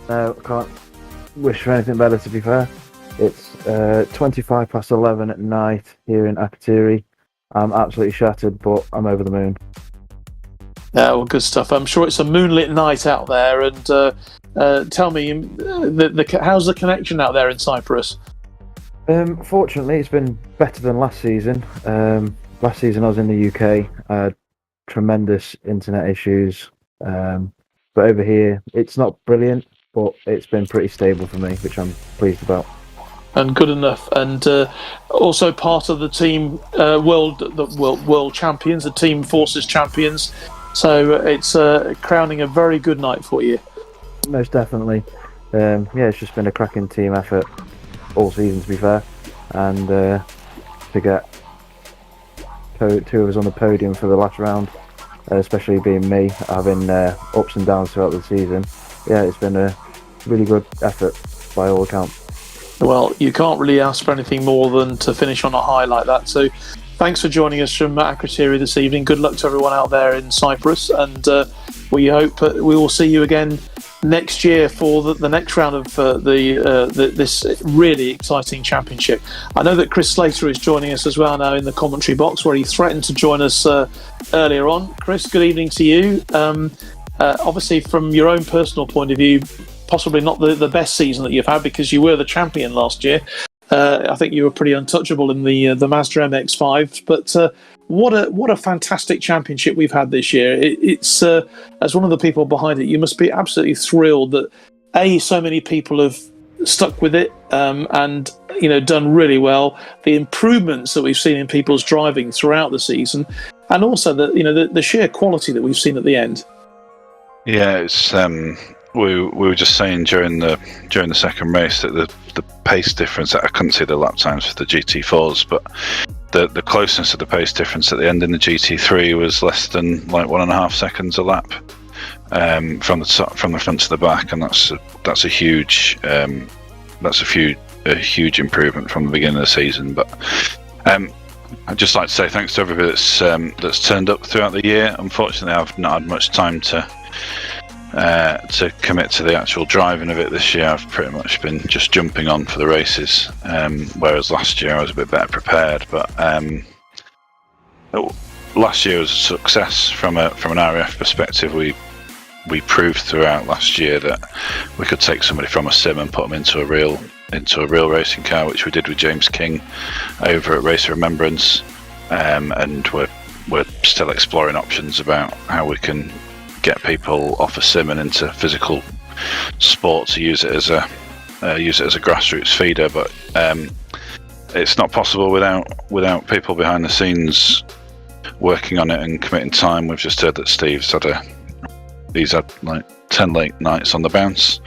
No, can't wish for anything better, to be fair. It's 25 past 11 at night here in Akrotiri. I'm absolutely shattered, but I'm over the moon. Yeah, well, good stuff. I'm sure it's a moonlit night out there. And tell me, how's the connection out there in Cyprus? Fortunately, it's been better than last season. Last season I was in the UK. I had tremendous internet issues. But over here, it's not brilliant, but it's been pretty stable for me, which I'm pleased about. And good enough. And also part of the team world champions, the Team Forces champions. So it's crowning a very good night for you. Most definitely. It's just been a cracking team effort all season, to be fair. And to get two of us on the podium for the last round, especially being me, having ups and downs throughout the season. Yeah, it's been a really good effort by all accounts. Well, you can't really ask for anything more than to finish on a high like that. So thanks for joining us from Akrotiri this evening. Good luck to everyone out there in Cyprus, and we hope we will see you again next year for the next round of this really exciting championship. I know that Chris Slater is joining us as well now in the commentary box, where he threatened to join us earlier on. Chris, good evening to you. Obviously, from your own personal point of view, possibly not the best season that you've had, because you were the champion last year. I think you were pretty untouchable in the Mazda MX-5, but what a fantastic championship we've had this year. It's as one of the people behind it, you must be absolutely thrilled that so many people have stuck with it and done really well. The improvements that we've seen in people's driving throughout the season, and also the sheer quality that we've seen at the end. Yeah, it's we were just saying during the second race that the pace difference, I couldn't see the lap times for the GT4s, but the closeness of the pace difference at the end in the GT3 was less than 1.5 seconds a lap from the front to the back, and that's a huge improvement from the beginning of the season. But I'd just like to say thanks to everybody that's turned up throughout the year. Unfortunately, I've not had much time to commit to the actual driving of it this year. I've pretty much been just jumping on for the races, whereas last year I was a bit better prepared. But last year was a success from an RAF perspective. We proved throughout last year that we could take somebody from a sim and put them into a real racing car, which we did with James King over at Race Remembrance, and we're still exploring options about how we can get people off a sim and into physical sport to use it as a grassroots feeder. But it's not possible without people behind the scenes working on it and committing time. We've just heard that Steve's had 10 late nights on the bounce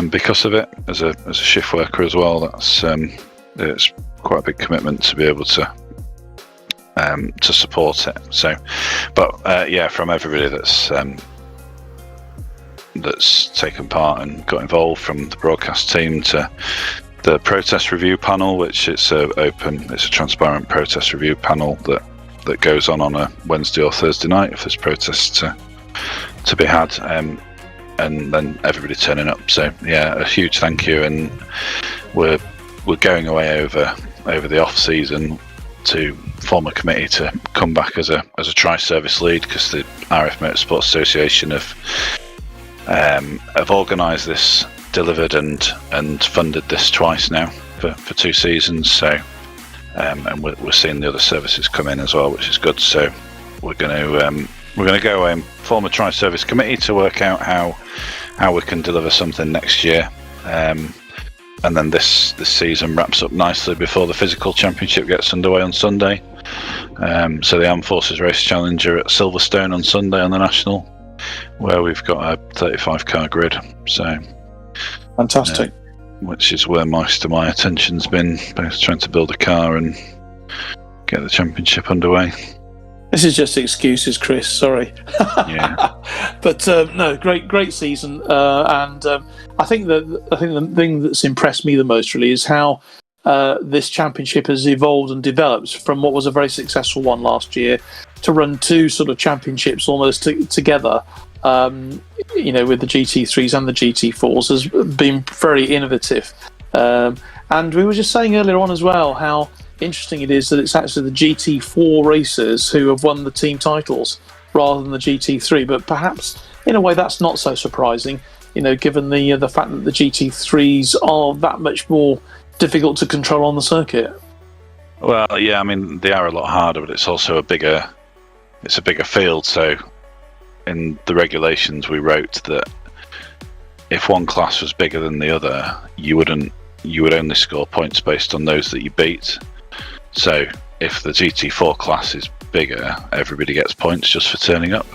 because of it, as a shift worker as well. That's it's quite a big commitment to be able to support it. So, but from everybody that's taken part and got involved, from the broadcast team to the protest review panel, which it's a transparent protest review panel that goes on a Wednesday or Thursday night if there's protests to be had, and then everybody turning up. So a huge thank you, and we're going away over the off season to form a committee to come back as a tri-service lead, because the RF Motorsport Association have organised this, delivered and funded this twice now for 2 seasons. So and we're seeing the other services come in as well, which is good. So we're going to go away and form a tri-service committee to work out how we can deliver something next year. And then this season wraps up nicely before the physical championship gets underway on Sunday. So the Armed Forces Race Challenger at Silverstone on Sunday on the National, where we've got a 35 car grid. So fantastic. Which is where most of my attention's been, both trying to build a car and get the championship underway. This is just excuses, Chris. Sorry. Yeah. But no, great season, and I think the thing that's impressed me the most really is how this championship has evolved and developed from what was a very successful one last year to run 2 sort of championships almost together. With the GT3s and the GT4s has been very innovative. And we were just saying earlier on as well how interesting it is that it's actually the GT4 racers who have won the team titles rather than the GT3. But perhaps in a way that's not so surprising, given the fact that the GT3s are that much more difficult to control on the circuit. Well, yeah, I mean they are a lot harder, but it's also a bigger field. So in the regulations, we wrote that if one class was bigger than the other, you would only score points based on those that you beat. So if the GT4 class is bigger, everybody gets points just for turning up.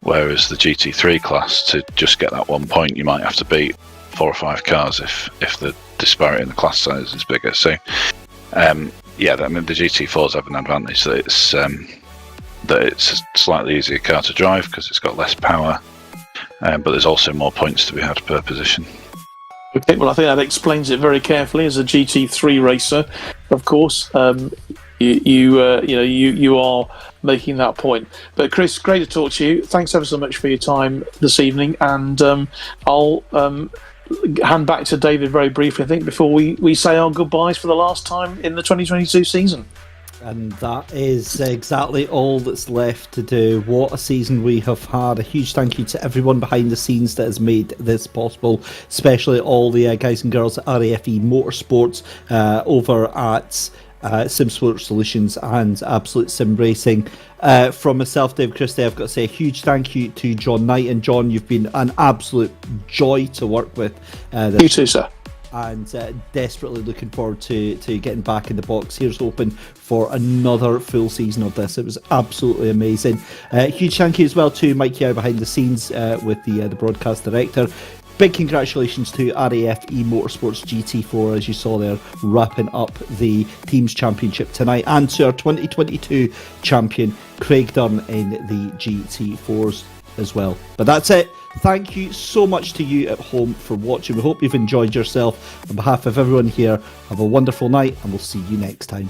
Whereas the GT3 class, to just get that 1 point, you might have to beat 4 or 5 cars if the disparity in the class size is bigger. So yeah, I mean the GT4s have an advantage that it's a slightly easier car to drive because it's got less power, but there's also more points to be had per position. Okay, well, I think that explains it very carefully. As a GT3 racer, of course, you are making that point. But Chris, great to talk to you. Thanks ever so much for your time this evening, and I'll hand back to David very briefly, I think, before we say our goodbyes for the last time in the 2022 season. And that is exactly all that's left to do. What a season we have had. A huge thank you to everyone behind the scenes that has made this possible, especially all the guys and girls at RAFE Motorsports over at SimSport Solutions and Absolute Sim Racing. From myself, Dave Christie, I've got to say a huge thank you to John Knight. And John, you've been an absolute joy to work with. You too, sir. And desperately looking forward to getting back in the box. Here's hoping for another full season of this. It was absolutely amazing. Huge thank you as well to Mike Yao behind the scenes with the broadcast director. Big congratulations to RAFE Motorsports GT4, as you saw there, wrapping up the Teams Championship tonight, and to our 2022 champion, Craig Dunn, in the GT4s as well. But that's it. Thank you so much to you at home for watching. We hope you've enjoyed yourself. On behalf of everyone here, have a wonderful night, and we'll see you next time.